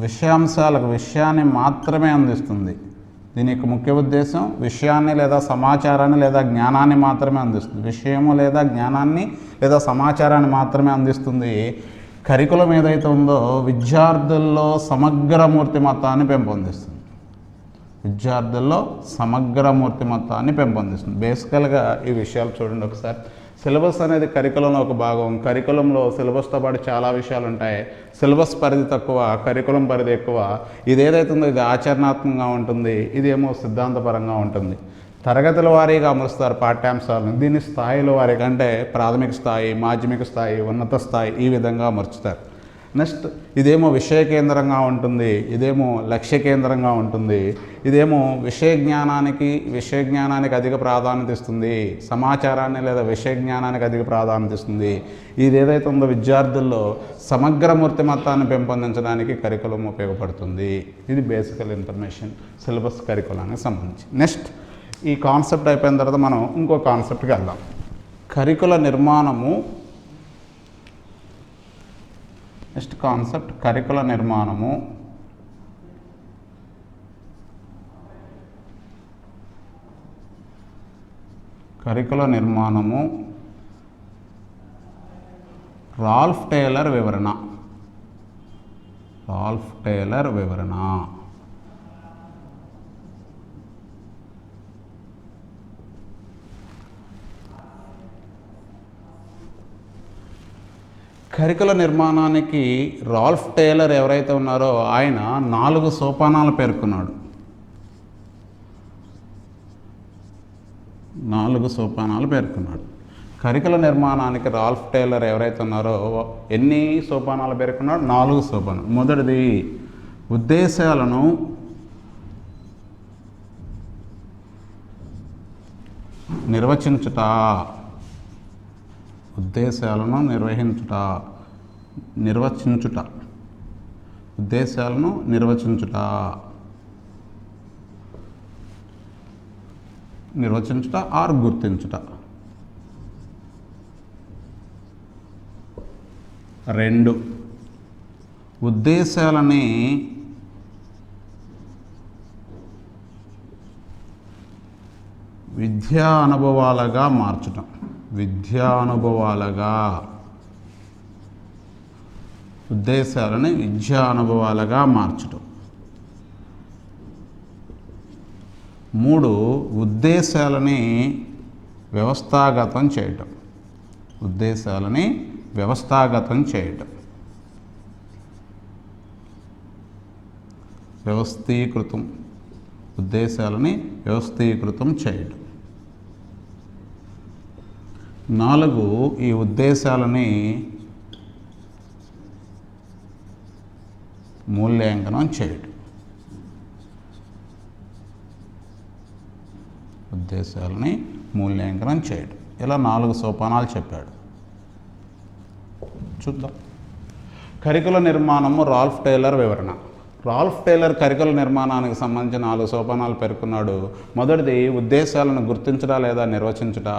విషయాన్ని మాత్రమే అందిస్తుంది. దీని యొక్క ముఖ్య ఉద్దేశం విషయాన్ని లేదా సమాచారాన్ని లేదా జ్ఞానాన్ని మాత్రమే అందిస్తుంది. విషయము లేదా జ్ఞానాన్ని లేదా సమాచారాన్ని మాత్రమే అందిస్తుంది. కరికులం ఏదైతే ఉందో విద్యార్థుల్లో సమగ్ర మూర్తిమత్వాన్ని పెంపొందిస్తుంది. బేసికల్గా ఈ విషయాలు చూడండి ఒకసారి. సిలబస్ అనేది కరికులంలో ఒక భాగం. కరికులంలో సిలబస్తో పాటు చాలా విషయాలు ఉంటాయి. సిలబస్ పరిధి తక్కువ, కరికులం పరిధి ఎక్కువ. ఇది ఏదైతే ఉందో ఇది ఆచరణాత్మకంగా ఉంటుంది, ఇదేమో సిద్ధాంతపరంగా ఉంటుంది. తరగతుల వారీగా అమరుస్తారు పాఠ్యాంశాలను. దీన్ని స్థాయిల వారీగా అంటే ప్రాథమిక స్థాయి, మాధ్యమిక స్థాయి, ఉన్నత స్థాయి ఈ విధంగా అమర్చుతారు. నెక్స్ట్ ఇదేమో విషయ కేంద్రంగా ఉంటుంది, ఇదేమో లక్ష్య కేంద్రంగా ఉంటుంది. ఇదేమో విషయ జ్ఞానానికి అధిక ప్రాధాన్యత ఇస్తుంది, సమాచారాన్ని లేదా విషయ జ్ఞానానికి అధిక ప్రాధాన్యత ఇస్తుంది. ఇది ఏదైతే ఉందో విద్యార్థుల్లో సమగ్ర మూర్తిమత్వాన్ని పెంపొందించడానికి కరికులం ఉపయోగపడుతుంది. ఇది బేసికల్ ఇన్ఫర్మేషన్ సిలబస్ కరికులానికి సంబంధించి. నెక్స్ట్ ఈ కాన్సెప్ట్ అయిపోయిన తర్వాత మనం ఇంకో కాన్సెప్ట్కి వెళ్దాం. కరికుల నిర్మాణము. నెక్స్ట్ కాన్సెప్ట్ కరికుల నిర్మాణము. కరికుల నిర్మాణము రాల్ఫ్ టేలర్ వివరణ. రాల్ఫ్ టేలర్ వివరణ. కరికుల నిర్మాణానికి రాల్ఫ్ టేలర్ ఎవరైతే ఉన్నారో ఆయన 4 సోపానాలు పేర్కొన్నాడు. 4 సోపానాలు పేర్కొన్నాడు. కరికుల నిర్మాణానికి రాల్ఫ్ టేలర్ ఎవరైతే ఉన్నారో ఎన్ని సోపానాలు పేర్కొన్నాడు? 4 సోపానాలు. మొదటిది ఉద్దేశాలను నిర్వచించుట. ఉద్దేశాలను నిర్వచించుట. ఉద్దేశాలను నిర్వచించుట. నిర్వచించుట ఆర్ గుర్తించుట. 2 ఉద్దేశాలని విద్యా అనుభవాలుగా మార్చటం. విద్యా అనుభవాలుగా. ఉద్దేశాలని విద్యా అనుభవాలుగా మార్చటం. 3 ఉద్దేశాలని వ్యవస్థాగతం చేయటం. ఉద్దేశాలని వ్యవస్థాగతం చేయటం. వ్యవస్థీకృతం. ఉద్దేశాలని వ్యవస్థీకృతం చేయటం. 4 ఈ ఉద్దేశాలని మూల్యాంకనం చేయటం. ఉద్దేశాలని మూల్యాంకనం చేయటం. ఇలా 4 సోపానాలు చెప్పాడు. చూద్దాం. కరికుల నిర్మాణము రాల్ఫ్ టేలర్ వివరణ. రాల్ఫ్ టేలర్ కరికుల నిర్మాణానికి సంబంధించిన 4 సోపానాలు పేర్కొన్నాడు. మొదటిది ఉద్దేశాలను గుర్తించట లేదా నిర్వచించుట.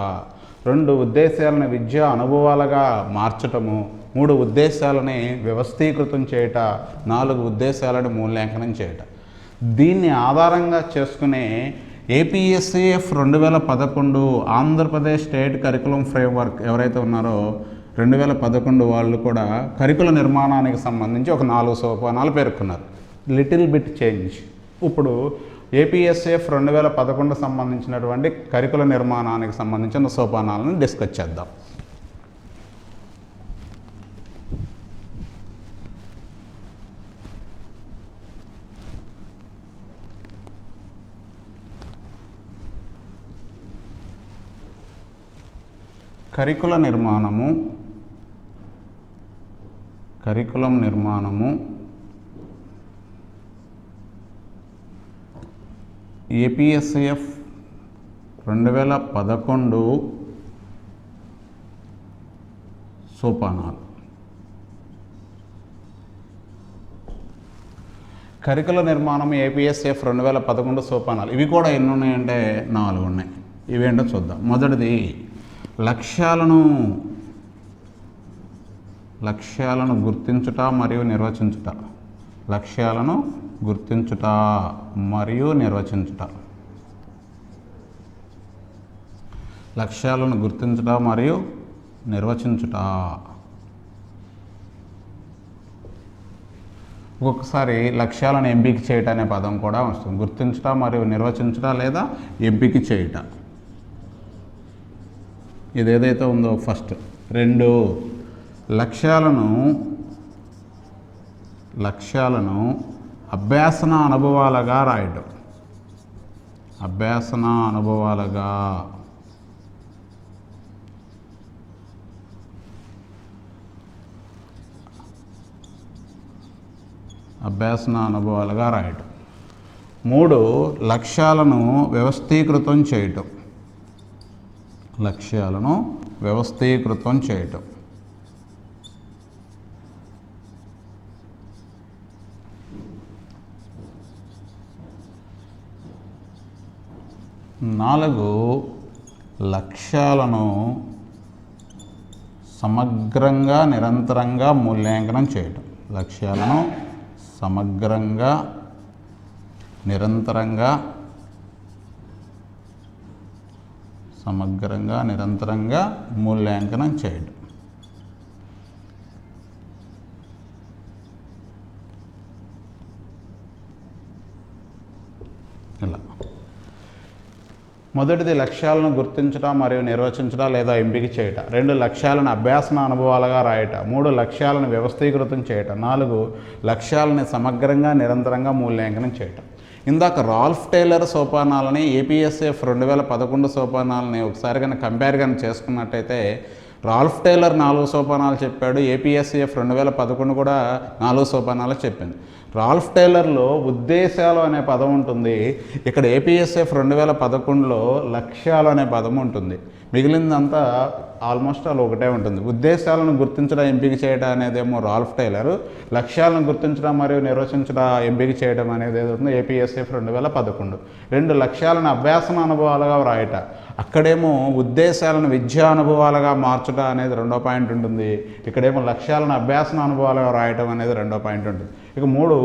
2 ఉద్దేశాలను విద్యా అనుభవాలుగా మార్చటము. 3 ఉద్దేశాలని వ్యవస్థీకృతం చేయట. 4 ఉద్దేశాలను మూల్యాంకనం చేయట. దీన్ని ఆధారంగా చేసుకునే APSCF 2011 Andhra Pradesh state curriculum framework ఎవరైతే ఉన్నారో 2011 వాళ్ళు కూడా కరికుల నిర్మాణానికి సంబంధించి ఒక 4 సోపానాలు పేర్కొన్నారు. Little bit change. ఇప్పుడు ఏపీఎస్సిఎఫ్ 2011 సంబంధించినటువంటి కరికుల నిర్మాణానికి సంబంధించిన సోపానాలను డిస్కస్ చేద్దాం. కరికుల నిర్మాణము. కరికులం నిర్మాణము ఏపీఎస్సిఎఫ్ 2011 సోపానాలు. కరికుల నిర్మాణం ఏపీఎస్సిఎఫ్ 2011 సోపానాలు. ఇవి కూడా ఎన్ని ఉన్నాయంటే 4 ఉన్నాయి. ఇవేంటో చూద్దాం. మొదటిది లక్ష్యాలను గుర్తించుట మరియు నిర్వచించుట. లక్ష్యాలను గుర్తించుట మరియు నిర్వచించుట. లక్ష్యాలను గుర్తించుట మరియు నిర్వచించుట. ఒక్కొక్కసారి లక్ష్యాలను ఎంపిక చేయట అనే పదం కూడా వస్తుంది. గుర్తించుట మరియు నిర్వచించుట లేదా ఎంపిక చేయట. ఇదేదైతే ఉందో ఫస్ట్. 2 లక్ష్యాలను అభ్యాసన అనుభవాలుగా రాయటం. అభ్యాసన అనుభవాలుగా. అభ్యాసన అనుభవాలుగా రాయటం. 3 లక్ష్యాలను వ్యవస్థీకృతం చేయటం. లక్ష్యాలను వ్యవస్థీకృతం చేయటం. 4 4 లక్ష్యాలను సమగ్రంగా నిరంతరంగా మూల్యాంకనం చేయటం. లక్ష్యాలను సమగ్రంగా నిరంతరంగా మూల్యాంకనం చేయటం. ఇలా మొదటిది లక్ష్యాలను గుర్తించడం మరియు నిర్వచించడం లేదా ఎంపిక చేయటం. 2 లక్ష్యాలను అభ్యాసన అనుభవాలుగా రాయటం. 3 లక్ష్యాలను వ్యవస్థీకృతం చేయటం. 4 లక్ష్యాలని సమగ్రంగా నిరంతరంగా మూల్యాంకనం చేయటం. ఇందాక రాల్ఫ్ టేలర్ సోపానాలని ఏపీఎస్ఎఫ్ 2011 సోపానాలని ఒకసారి కనుక కంపేర్ కనుక చేసుకున్నట్టయితే రాల్ఫ్ టేలర్ 4 సోపానాలు చెప్పాడు, ఏపీఎస్ఎఫ్ 2011 కూడా 4 సోపానాలు చెప్పింది. రాల్ఫ్ టేలర్లో ఉద్దేశాలు అనే పదం ఉంటుంది, ఇక్కడ ఏపీఎస్ఎఫ్ 2011లో లక్ష్యాలు అనే పదం ఉంటుంది. మిగిలిందంతా ఆల్మోస్ట్ అలా ఒకటే ఉంటుంది. ఉద్దేశాలను గుర్తించడం ఎంపిక చేయడం అనేదేమో రాల్ఫ్ టేలర్, లక్ష్యాలను గుర్తించడం మరియు నిర్వచించడం ఎంపిక చేయడం అనేది ఏదవుతుంది ఏపీఎస్ఎఫ్ 2011. 2 లక్ష్యాలను అభ్యాసన అనుభవాలుగా వ్రాయట, అక్కడేమో ఉద్దేశాలను విద్యా అనుభవాలుగా మార్చడం అనేది 2వ పాయింట్ ఉంటుంది. ఇక్కడేమో లక్ష్యాలను అభ్యాసన అనుభవాలుగా వ్రాయటం అనేది 2వ పాయింట్ ఉంటుంది. ఇక 3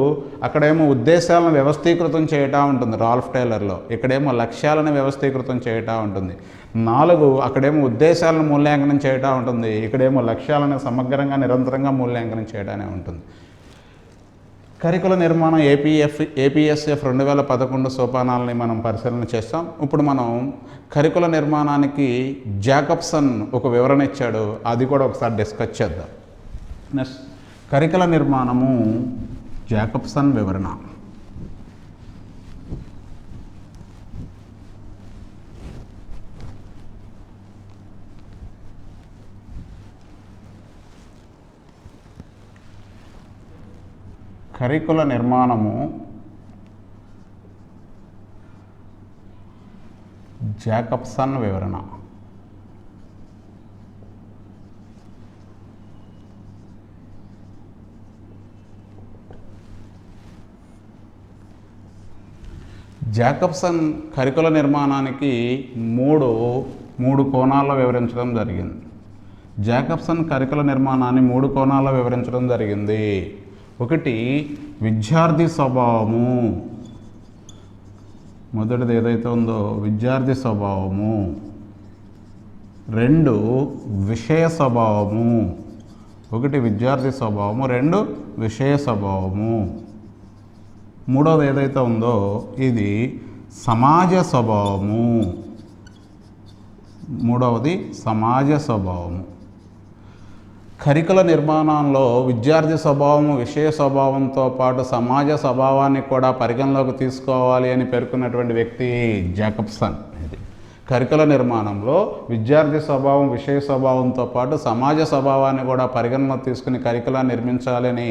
అక్కడేమో ఉద్దేశాలను వ్యవస్థీకృతం చేయటం ఉంటుంది రాల్ఫ్ టేలర్లో, ఇక్కడేమో లక్ష్యాలను వ్యవస్థీకృతం చేయటం ఉంటుంది. 4 అక్కడేమో ఉద్దేశాలను మూల్యాంకనం చేయటం ఉంటుంది, ఇక్కడేమో లక్ష్యాలను సమగ్రంగా నిరంతరంగా మూల్యాంకనం చేయడానే ఉంటుంది. కరికుల నిర్మాణం ఏపీఎస్ఎఫ్ 2011 సోపానాలని మనం పరిశీలన చేస్తాం. ఇప్పుడు మనం కరికుల నిర్మాణానికి జాకబ్సన్ ఒక వివరణ ఇచ్చాడు, అది కూడా ఒకసారి డిస్కస్ చేద్దాం. నెక్స్ట్ కరికుల నిర్మాణము జాకబ్సన్ వివరణ. కరికుల నిర్మాణము జాకబ్సన్ వివరణ. జాకబ్సన్ కరికుల నిర్మాణానికి మూడు కోణాల్లో వివరించడం జరిగింది. జాకబ్సన్ కరికుల నిర్మాణాన్ని 3 కోణాల్లో వివరించడం జరిగింది. ఒకటి విద్యార్థి స్వభావము, మొదటిది ఏదైతే ఉందో విద్యార్థి స్వభావము. 2 విషయ స్వభావము, ఒకటి విద్యార్థి స్వభావము, 2 విషయ స్వభావము. 3వది ఏదైతే ఉందో ఇది సమాజ స్వభావము, 3వది సమాజ స్వభావము. కరికుల నిర్మాణంలో విద్యార్థి స్వభావము, విషయ స్వభావంతో పాటు సమాజ స్వభావాన్ని కూడా పరిగణలోకి తీసుకోవాలి అని పేర్కొన్నటువంటి వ్యక్తి జాకబ్సన్. ఇది కరికుల నిర్మాణంలో విద్యార్థి స్వభావం, విషయ స్వభావంతో పాటు సమాజ స్వభావాన్ని కూడా పరిగణలోకి తీసుకుని కరికులాన్ని నిర్మించాలని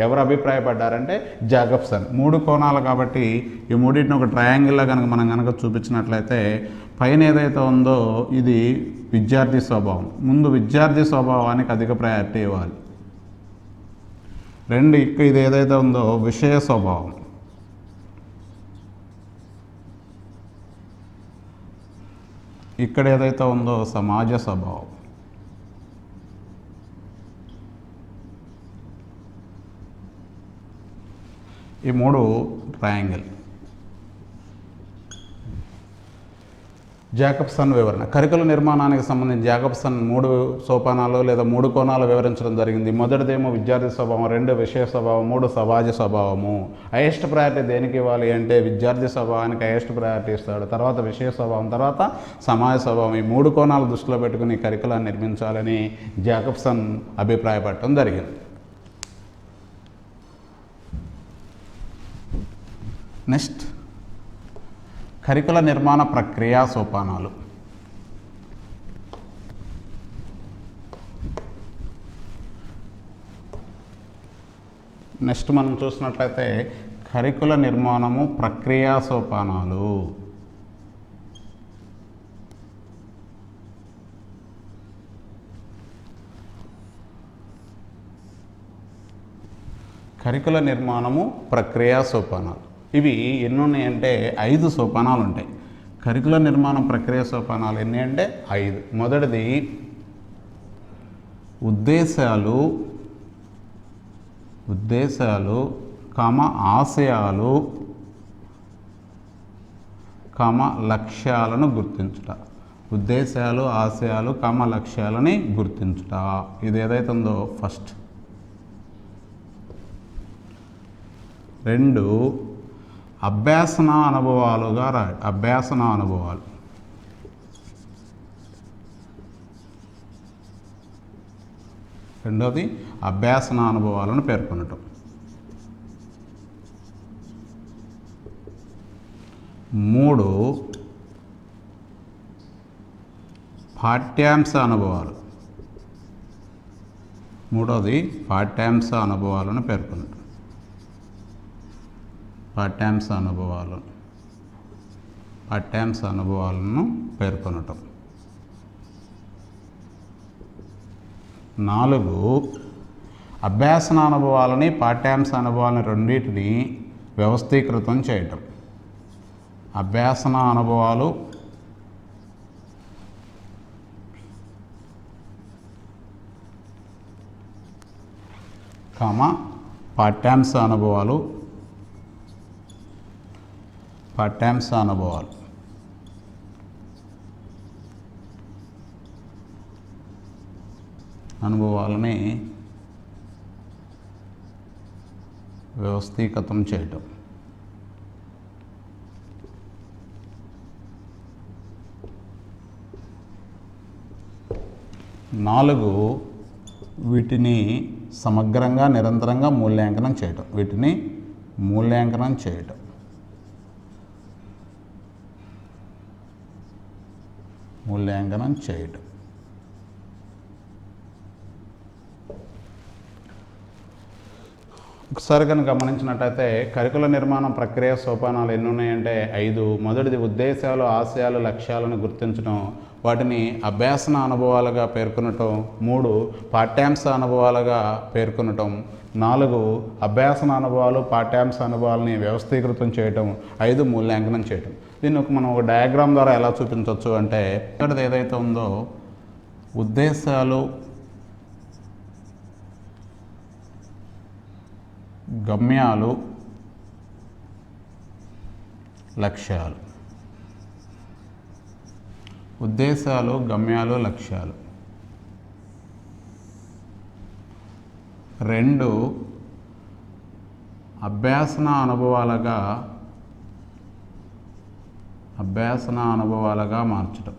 ఎవరు అభిప్రాయపడ్డారంటే జాకబ్సన్. 3 కోణాలు కాబట్టి ఈ మూడింటిని ఒక ట్రయాంగిల్లో మనం కనుక చూపించినట్లయితే పైన ఏదైతే ఉందో ఇది విద్యార్థి స్వభావం. ముందు విద్యార్థి స్వభావానికి అధిక ప్రయారిటీ ఇవ్వాలి. 2 ఇది ఏదైతే ఉందో విషయ స్వభావం. ఇక్కడ ఏదైతే ఉందో సమాజ స్వభావం. ఈ 3 ట్రయాంగిల్. జాకబ్సన్ వివరణ. కరికుల నిర్మాణానికి సంబంధించి జాకబ్సన్ 3 సోపానాలు లేదా 3 కోణాలు వివరించడం జరిగింది. మొదటిదేమో విద్యార్థి స్వభావం, 2 విషయ స్వభావం, 3 సమాజ స్వభావము. హైయెస్ట్ ప్రయారిటీ దేనికి ఇవ్వాలి అంటే విద్యార్థి స్వభావానికి హైయెస్ట్ ప్రయారిటీ ఇస్తాడు, తర్వాత విషయ స్వభావం, తర్వాత సమాజ స్వభావం. ఈ 3 కోణాలు దృష్టిలో పెట్టుకుని కరికులాన్ని నిర్మించాలని జాకబ్సన్ అభిప్రాయపడటం జరిగింది. నెక్స్ట్ కరికుల నిర్మాణ ప్రక్రియ సోపానాలు. నెక్స్ట్ మనం చూసినట్లయితే కరికుల నిర్మాణము ప్రక్రియా సోపానాలు. కరికుల నిర్మాణము ప్రక్రియా సోపానాలు. ఇవి ఎన్ని ఉన్నాయంటే 5 సోపానాలు ఉంటాయి. కరికులర్ నిర్మాణ ప్రక్రియ సోపానాలు ఎన్ని అంటే 5. మొదటిది ఉద్దేశాలు ఆశయాలు లక్ష్యాలను గుర్తించుట. ఉద్దేశాలు ఆశయాలు లక్ష్యాలని గుర్తించుట. ఇది ఏదైతే ఉందో ఫస్ట్. 2 అభ్యాసన అనుభవాలుగా రాయడం. అభ్యాసన అనుభవాలు. రెండోది అభ్యాసన అనుభవాలను పేర్కొనటం. 3 పాఠ్యాంశ అనుభవాలు. మూడోది పాఠ్యాంశ అనుభవాలను పేర్కొనటం. పాఠ్యాంశ అనుభవాలను పేర్కొనటం. 4 అభ్యాసన అనుభవాలని పాఠ్యాంశ అనుభవాలని రెండింటిని వ్యవస్థీకృతం చేయటం. అభ్యాసన అనుభవాలు పాఠ్యాంశ అనుభవాలు అనుభవాలని వ్యవస్థీకృతం చేయటం. నాలుగు వీటిని సమగ్రంగా నిరంతరంగా మూల్యాంకనం చేయటం. ఒకసారి కనుక గమనించినట్టయితే కరికుల నిర్మాణం ప్రక్రియ సోపానాలు ఎన్ని ఉన్నాయంటే 5. మొదటిది ఉద్దేశాలు ఆశయాలు లక్ష్యాలను గుర్తించడం, వాటిని అభ్యాసన అనుభవాలుగా పేర్కొనటం. 3 పాఠ్యాంశ అనుభవాలుగా పేర్కొనటం. 4 అభ్యాసన అనుభవాలు పాఠ్యాంశ అనుభవాలని వ్యవస్థీకృతం చేయటం. 5 మూల్యాంకనం చేయటం. దీన్ని మనం ఒక డయాగ్రామ్ ద్వారా ఎలా చూపించవచ్చు అంటే, ఇక్కడ ఏదైతే ఉందో ఉద్దేశాలు గమ్యాలు లక్ష్యాలు. ఉద్దేశాలు గమ్యాలు లక్ష్యాలు. 2 అభ్యాసన అనుభవాలుగా మార్చడం.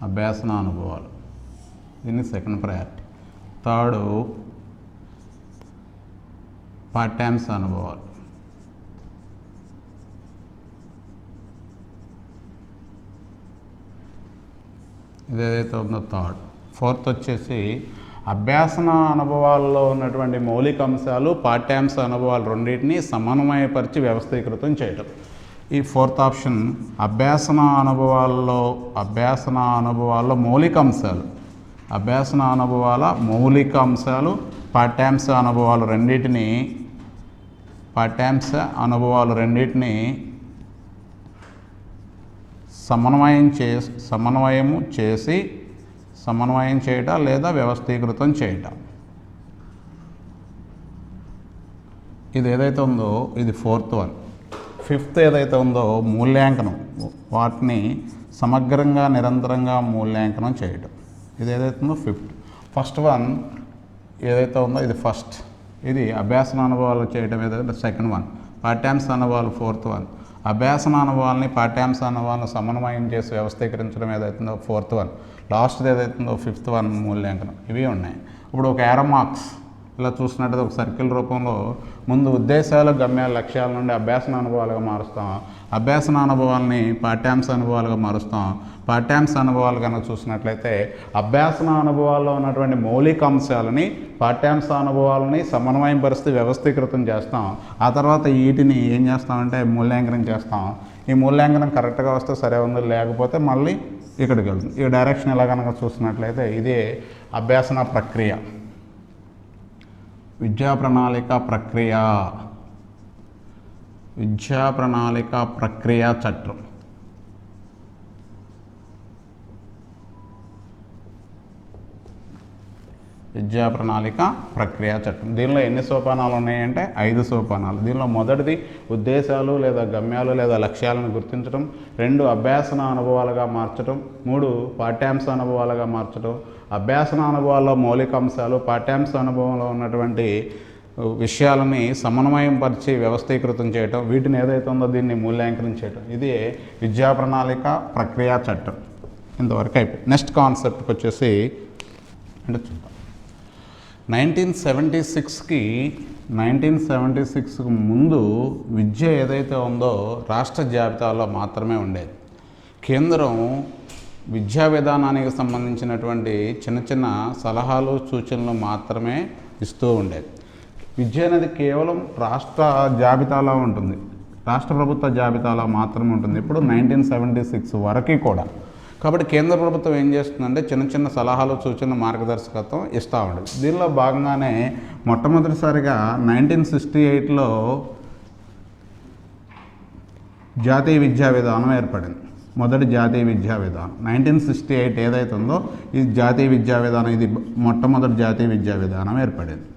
అభ్యాసన అనుభవాలు, దీన్ని సెకండ్ ప్రయారిటీ. 3 పాఠ్యాంశ అనుభవాలు. ఇదేదైతే ఉందో 4th వచ్చేసి అభ్యాసన అనుభవాల్లో ఉన్నటువంటి మౌలిక అంశాలు పాఠ్యాంశ అనుభవాలు రెండింటినీ సమన్వయపరిచి వ్యవస్థీకృతం చేయటం. ఈ 4th ఆప్షన్ అభ్యాసన అనుభవాల్లో మౌలిక అంశాలు, అభ్యాసన అనుభవాల మౌలిక అంశాలు పాఠ్యాంశ అనుభవాలు రెండింటినీ సమన్వయం చేయటం లేదా వ్యవస్థీకృతం చేయటం. ఇది ఏదైతే ఉందో ఇది 4th వన్. 5th ఏదైతే ఉందో మూల్యాంకనం, వాటిని సమగ్రంగా నిరంతరంగా మూల్యాంకనం చేయటం. ఇది ఏదైతే ఉందో 5th. ఫస్ట్ వన్ ఏదైతే ఉందో ఇది ఫస్ట్. ఇది అభ్యాసన అనుభవాలు చేయడం ఏదైతే సెకండ్ వన్. పాఠ్యాంశ అనుభవాలు 4th వన్. అభ్యాసన అనుభవాలని పాఠ్యాంశ అనుభవాలను సమన్వయం చేసి వ్యవస్థీకరించడం ఏదైతుందో 4th వన్. లాస్ట్ది ఏదైతుందో 5th వన్ మూల్యాంకనం. ఇవి ఉన్నాయి. ఇప్పుడు ఒక ఏరో మార్క్స్ ఇలా చూసినట్టయితే ఒక సర్కిల్ రూపంలో ముందు ఉద్దేశాలు గమ్యాల లక్ష్యాల నుండి అభ్యాసన అనుభవాలుగా మారుస్తాం. అభ్యాసన అనుభవాలని పాఠ్యాంశ అనుభవాలుగా మారుస్తాం. పాఠ్యాంశ అనుభవాలు కనుక చూసినట్లయితే అభ్యాసన అనుభవాల్లో ఉన్నటువంటి మౌలిక అంశాలని పాఠ్యాంశ అనుభవాలని సమన్వయం పరిస్థితి వ్యవస్థీకృతం చేస్తాం. ఆ తర్వాత వీటిని ఏం చేస్తామంటే మూల్యాంకనం చేస్తాం. ఈ మూల్యాంకనం కరెక్ట్గా వస్తే సరే ఉంది, లేకపోతే మళ్ళీ ఇక్కడికి వెళ్తుంది. ఈ డైరెక్షన్ ఎలా కనుక చూసినట్లయితే ఇదే అభ్యాసన ప్రక్రియ, విద్యా ప్రణాళిక ప్రక్రియ. విద్యా ప్రణాళిక ప్రక్రియ చట్టం. విద్యా ప్రణాళిక ప్రక్రియ చట్టం. దీనిలో ఎన్ని సోపానాలు ఉన్నాయంటే 5 సోపానాలు. దీనిలో మొదటిది ఉద్దేశాలు లేదా గమ్యాలు లేదా లక్ష్యాలను గుర్తించడం, 2 అభ్యాసన అనుభవాలుగా మార్చడం, 3 పాఠ్యాంశ అనుభవాలుగా మార్చడం. అభ్యాసన అనుభవాల్లో మౌలిక అంశాలు, పాఠ్యాంశ అనుభవంలో ఉన్నటువంటి విషయాలని సమన్వయం పరిచి వ్యవస్థీకృతం చేయటం, వీటిని ఏదైతే ఉందో దీన్ని మూల్యాంకనం చేయటం. ఇది విద్యా ప్రణాళిక ప్రక్రియ చట్టం. ఇంతవరకు అయిపోయింది. నెక్స్ట్ కాన్సెప్ట్కి వచ్చేసి అంటే చూద్దాం. 1976కి ముందు విద్య ఏదైతే ఉందో రాష్ట్ర జాబితాలో మాత్రమే ఉండేది. కేంద్రం విద్యా విధానానికి సంబంధించినటువంటి చిన్న చిన్న సలహాలు సూచనలు మాత్రమే ఇస్తూ ఉండేది. విద్య అనేది కేవలం రాష్ట్ర జాబితాలో ఉంటుంది, రాష్ట్ర ప్రభుత్వ జాబితాలో మాత్రమే ఉంటుంది ఇప్పుడు 1976 వరకు కూడా. కాబట్టి కేంద్ర ప్రభుత్వం ఏం చేస్తుందంటే చిన్న చిన్న సలహాలు సూచనలు మార్గదర్శకత్వం ఇస్తూ ఉండేది. దీనిలో భాగంగానే మొట్టమొదటిసారిగా 1968లో జాతీయ విద్యా విధానం ఏర్పడింది. మొదటి జాతీయ విద్యా విధానం 1968 ఏదైతే ఉందో ఇది జాతీయ విద్యా విధానం, ఇది మొట్టమొదటి జాతీయ విద్యా విధానం ఏర్పడింది.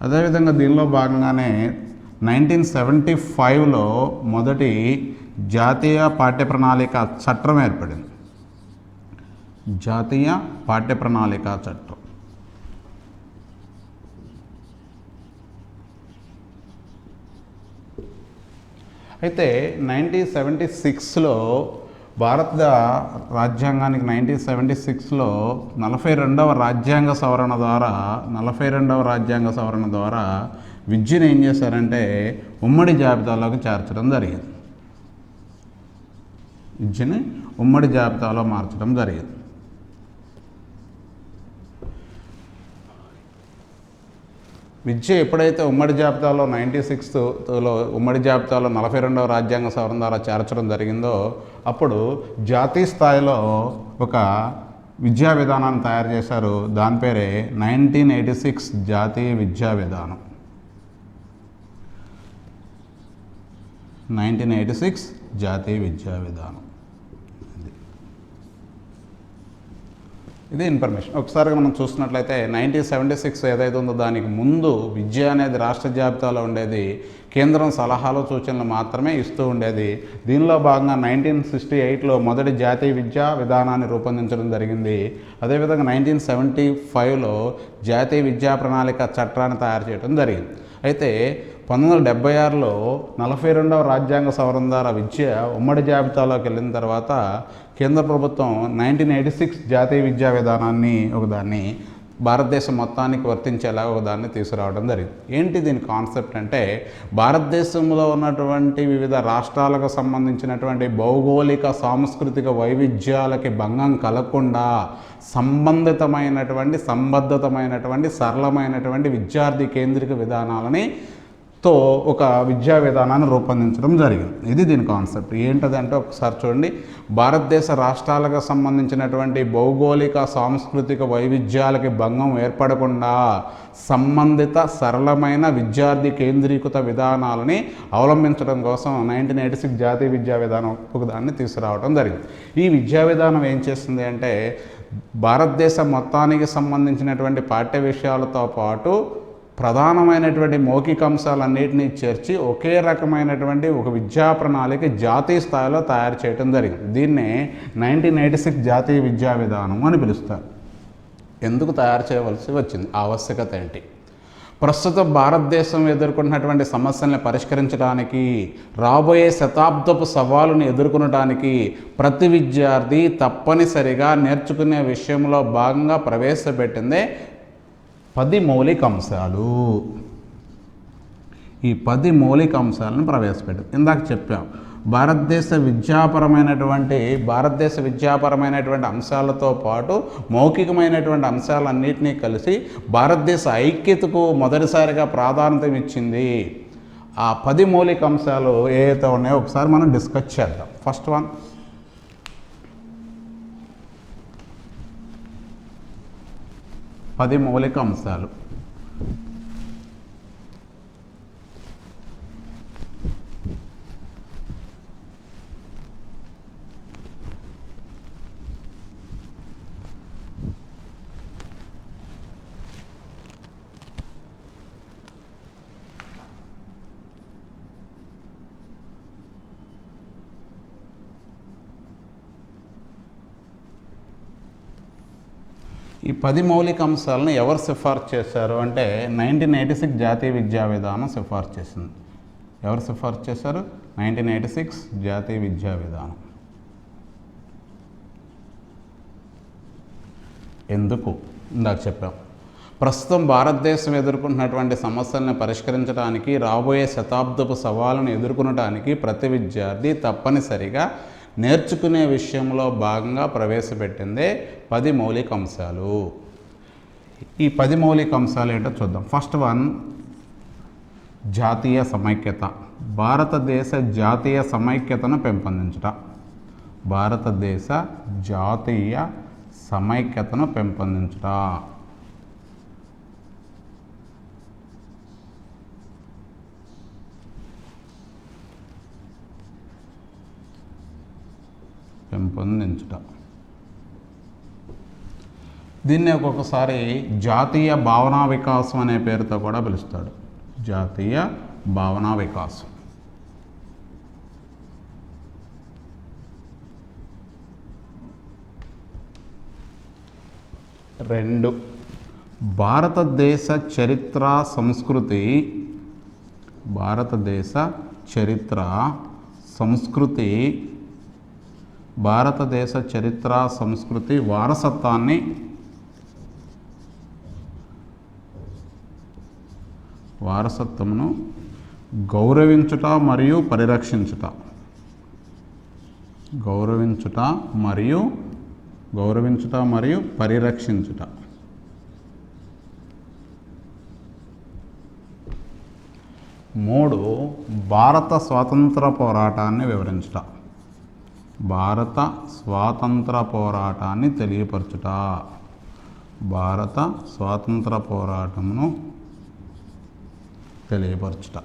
అదేవిధంగా దీనిలో భాగంగానే 1975లో మొదటి జాతీయ పాఠ్య ప్రణాళిక చట్టం ఏర్పడింది. జాతీయ పాఠ్య ప్రణాళిక చట్టం. అయితే 1976లో భారత రాజ్యాంగానికి 1976లో 42వ రాజ్యాంగ సవరణ ద్వారా విద్యను ఏం చేశారంటే ఉమ్మడి జాబితాలోకి చేర్చడం జరిగింది. విద్యని ఉమ్మడి జాబితాలో మార్చడం జరిగింది. విద్య ఎప్పుడైతే ఉమ్మడి జాబితాలో 96లో ఉమ్మడి జాబితాలో 42వ రాజ్యాంగ సవరణ ద్వారా చేర్చడం జరిగిందో అప్పుడు జాతీయ స్థాయిలో ఒక విద్యా విధానాన్ని తయారు చేశారు. దాని పేరే 1986 జాతీయ విద్యా విధానం. 1986 జాతీయ విద్యా విధానం. ఇది ఇన్ఫర్మేషన్. ఒకసారిగా మనం చూసినట్లయితే 1976 ఏదైతే ఉందో దానికి ముందు విద్య అనేది రాష్ట్ర జాబితాలో ఉండేది. కేంద్రం సలహాలు సూచనలు మాత్రమే ఇస్తూ ఉండేది. దీనిలో భాగంగా 1968లో మొదటి జాతీయ విద్యా విధానాన్ని రూపొందించడం జరిగింది. అదేవిధంగా 1975లో జాతీయ విద్యా ప్రణాళిక చట్టాన్ని తయారు చేయడం జరిగింది. అయితే 1976లో 42వ రాజ్యాంగ సవరణ ద్వారా విద్య ఉమ్మడి జాబితాలోకి వెళ్ళిన తర్వాత కేంద్ర ప్రభుత్వం 1986 జాతీయ విద్యా విధానాన్ని ఒకదాన్ని భారతదేశం మొత్తానికి వర్తించేలా ఒకదాన్ని తీసుకురావడం జరిగింది. ఏంటి దీని కాన్సెప్ట్ అంటే భారతదేశంలో ఉన్నటువంటి వివిధ రాష్ట్రాలకు సంబంధించినటువంటి భౌగోళిక సాంస్కృతిక వైవిధ్యాలకి భంగం కలగకుండా సంబద్ధతమైనటువంటి సరళమైనటువంటి విద్యార్థి కేంద్రిక విధానాలని తో ఒక విద్యా విధానాన్ని రూపొందించడం జరిగింది. ఇది దీని కాన్సెప్ట్. ఏంటదంటే ఒకసారి చూడండి. భారతదేశ రాష్ట్రాలకు సంబంధించినటువంటి భౌగోళిక సాంస్కృతిక వైవిధ్యాలకి భంగం ఏర్పడకుండా సంబంధిత సరళమైన విద్యార్థి కేంద్రీకృత విధానాలని అవలంబించడం కోసం 1986 జాతీయ విద్యా విధానం ఒకదాన్ని తీసుకురావడం జరిగింది. ఈ విద్యా విధానం ఏం చేస్తుంది అంటే భారతదేశం మొత్తానికి సంబంధించినటువంటి పాఠ్య విషయాలతో పాటు ప్రధానమైనటువంటి మౌఖిక అంశాలన్నింటినీ చేర్చి ఒకే రకమైనటువంటి ఒక విద్యా ప్రణాళిక జాతీయ స్థాయిలో తయారు చేయడం జరిగింది. దీన్నే 1986 జాతీయ విద్యా విధానం అని పిలుస్తారు. ఎందుకు తయారు చేయవలసి వచ్చింది? ఆవశ్యకత ఏంటి? ప్రస్తుత భారతదేశం ఎదుర్కొన్నటువంటి సమస్యల్ని పరిష్కరించడానికి, రాబోయే శతాబ్దపు సవాలుని ఎదుర్కొనడానికి ప్రతి విద్యార్థి తప్పనిసరిగా నేర్చుకునే విషయంలో భాగంగా ప్రవేశపెట్టిందే 10 మౌలిక అంశాలు. ఈ 10 మౌలిక అంశాలను ప్రవేశపెట్టింది. ఇందాక చెప్పాం భారతదేశ విద్యాపరమైనటువంటి అంశాలతో పాటు మౌఖికమైనటువంటి అంశాలన్నింటినీ కలిసి భారతదేశ ఐక్యతకు మొదటిసారిగా ప్రాధాన్యత ఇచ్చింది. ఆ 10 మౌలిక అంశాలు ఏవైతే ఉన్నాయో ఒకసారి మనం డిస్కస్ చేద్దాం. ఫస్ట్ వన్, 10 మౌలిక అంశాలు. ఈ 10 మౌలిక అంశాలను ఎవరు సిఫార్సు చేశారు అంటే 1986 జాతీయ విద్యా విధానం సిఫార్సు చేసింది. ఎవరు సిఫార్సు చేశారు? 1986 జాతీయ విద్యా విధానం. ఎందుకు? ఇందాక చెప్పాం. ప్రస్తుతం భారతదేశం ఎదుర్కొంటున్నటువంటి సమస్యలను పరిష్కరించడానికి, రాబోయే శతాబ్దపు సవాళ్ళను ఎదుర్కొనడానికి ప్రతి విద్యార్థి తప్పనిసరిగా నేర్చుకునే విషయంలో భాగంగా ప్రవేశపెట్టిందే 10 మౌలిక అంశాలు. ఈ 10 మౌలిక అంశాలు ఏంటో చూద్దాం. ఫస్ట్ వన్, జాతీయ సమైక్యత. భారతదేశ జాతీయ సమైక్యతను పెంపొందించుట. భారతదేశ జాతీయ సమైక్యతను పెంపొందించుట. దీన్ని ఒక్కొక్కసారి జాతీయ భావనా వికాసం అనే పేరుతో కూడా పిలుస్తాడు. జాతీయ భావనా వికాసం. రెండు, భారతదేశ చరిత్ర సంస్కృతి. భారతదేశ చరిత్ర సంస్కృతి. భారతదేశ చరిత్ర సంస్కృతి వారసత్వమును గౌరవించుట మరియు పరిరక్షించుట. గౌరవించుట మరియు పరిరక్షించుట. మూడు, భారత స్వాతంత్ర పోరాటాన్ని వివరించుట. భారత స్వాతంత్ర పోరాటాన్ని తెలియపరచుట. భారత స్వాతంత్ర పోరాటమును తెలియపరచుట.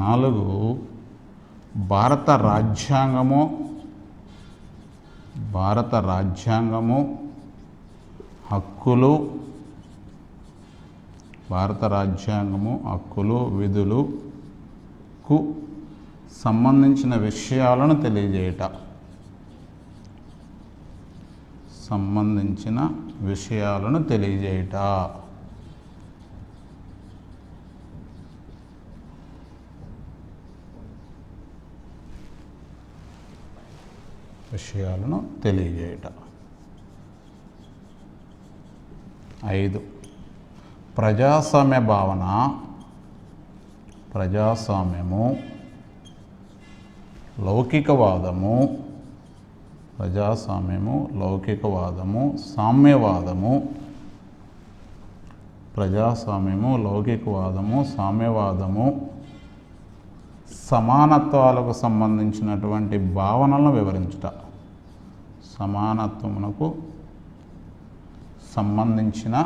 నాలుగు, భారత రాజ్యాంగము హక్కులు. భారత రాజ్యాంగము హక్కులు విధులకు సంబంధించిన విషయాలను తెలియజేయట. ఐదు, ప్రజాస్వామ్య భావన. ప్రజాస్వామ్యము, లౌకికవాదము. సామ్యవాదము, సమానత్వాలకు సంబంధించినటువంటి భావనలను వివరించుట. సమానత్వమునకు సంబంధించిన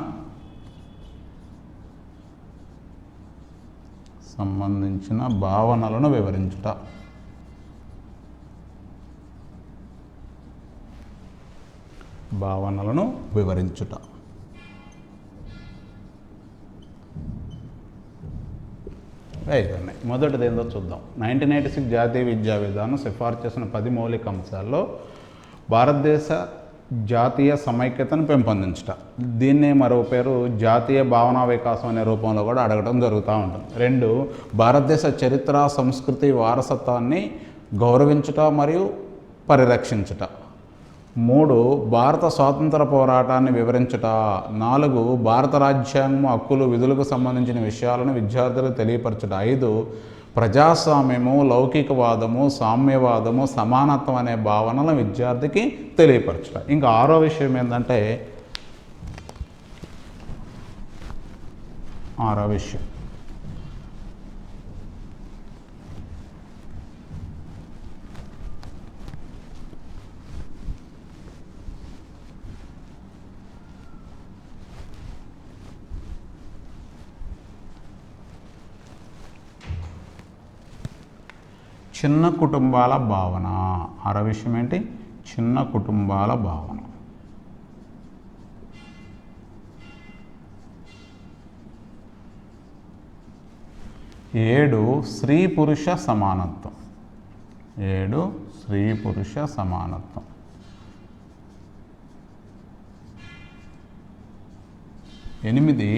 భావనలను వివరించుట. అయిపోయినాయి. మొదటిది ఏందో చూద్దాం. 1986 జాతీయ విద్యా విధానం సిఫార్సు చేసిన 10 మౌలిక అంశాల్లో భారతదేశ జాతీయ సమైక్యతను పెంపొందించుట. దీన్నే మరో పేరు జాతీయ భావనా వికాసం అనే రూపంలో కూడా అడగడం జరుగుతూ ఉంటుంది. రెండు, భారతదేశ చరిత్ర సంస్కృతి వారసత్వాన్ని గౌరవించుట మరియు పరిరక్షించుట. మూడు, భారత స్వాతంత్ర పోరాటాన్ని వివరించుట. నాలుగు, భారత రాజ్యాంగం హక్కులు విధులకు సంబంధించిన విషయాలను విద్యార్థులకు తెలియపరచుట. ఐదు, ప్రజాస్వామ్యము లౌకికవాదము సామ్యవాదము సమానత్వం అనే భావనలను విద్యార్థికి తెలియపరచుట. ఇంకా ఆరో విషయం ఏంటంటే చిన్న కుటుంబాల భావన. ఆరో విషయం ఏంటి? చిన్న కుటుంబాల భావన. 7 స్త్రీ పురుష సమానత్వం. 7 స్త్రీ పురుష సమానత్వం. 8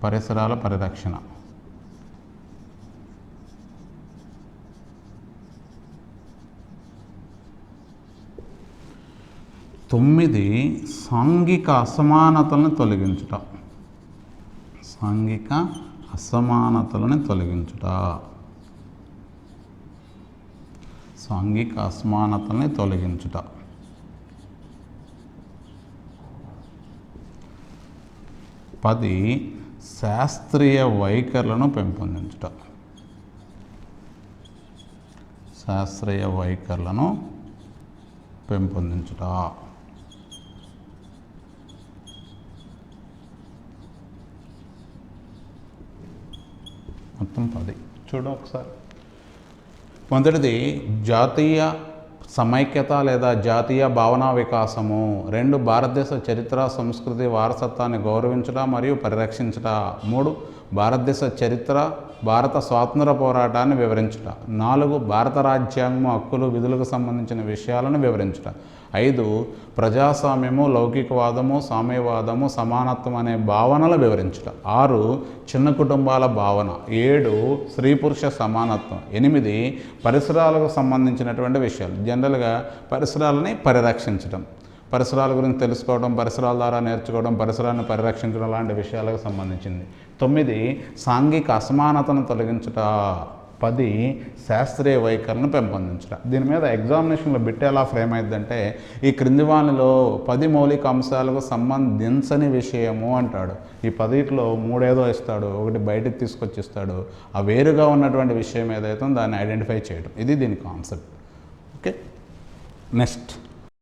పరిసరాల పరిరక్షణ. 9 సాంఘిక అసమానతలను తొలగించుట. సాంఘిక అసమానతలను తొలగించుట. సాంఘిక అసమానతల్ని తొలగించుట. 10 శాస్త్రీయ వైఖరులను పెంపొందించుట. శాస్త్రీయ వైఖరులను పెంపొందించుట. మొత్తం 10 చూడు ఒకసారి. మొదటిది జాతీయ సమైక్యత లేదా జాతీయ భావనా వికాసము. 2 భారతదేశ చరిత్ర సంస్కృతి వారసత్వాన్ని గౌరవించుట మరియు పరిరక్షించుట. 3 భారతదేశ చరిత్ర భారత స్వాతంత్ర పోరాటాన్ని వివరించుట. 4 భారత రాజ్యాంగము హక్కులు విధులకు సంబంధించిన విషయాలను వివరించుట. 5 ప్రజాస్వామ్యము లౌకికవాదము సామ్యవాదము సమానత్వం అనే భావనలు వివరించుట. 6 చిన్న కుటుంబాల భావన. 7 స్త్రీ పురుష సమానత్వం. 8 పరిసరాలకు సంబంధించినటువంటి విషయాలు. జనరల్గా పరిసరాలని పరిరక్షించడం, పరిసరాల గురించి తెలుసుకోవడం, పరిసరాల ద్వారా నేర్చుకోవడం, పరిసరాలను పరిరక్షించడం లాంటి విషయాలకు సంబంధించింది. 9 సాంఘిక అసమానతను తొలగించుట. 10 శాస్త్రీయ వైఖరిని పెంపొందించుట. దీని మీద ఎగ్జామినేషన్లో బిట్ ఎలా ఫ్రేమ్ అయిందంటే, ఈ క్రింది వానిలో 10 మౌలిక అంశాలకు సంబంధించని విషయము అంటాడు. ఈ 10లో 3 ఏదో ఇస్తాడు, ఒకటి బయటకు తీసుకొచ్చి ఇస్తాడు. ఆ వేరుగా ఉన్నటువంటి విషయం ఏదైతే దాన్ని ఐడెంటిఫై చేయడం. ఇది దీని కాన్సెప్ట్. Okay, next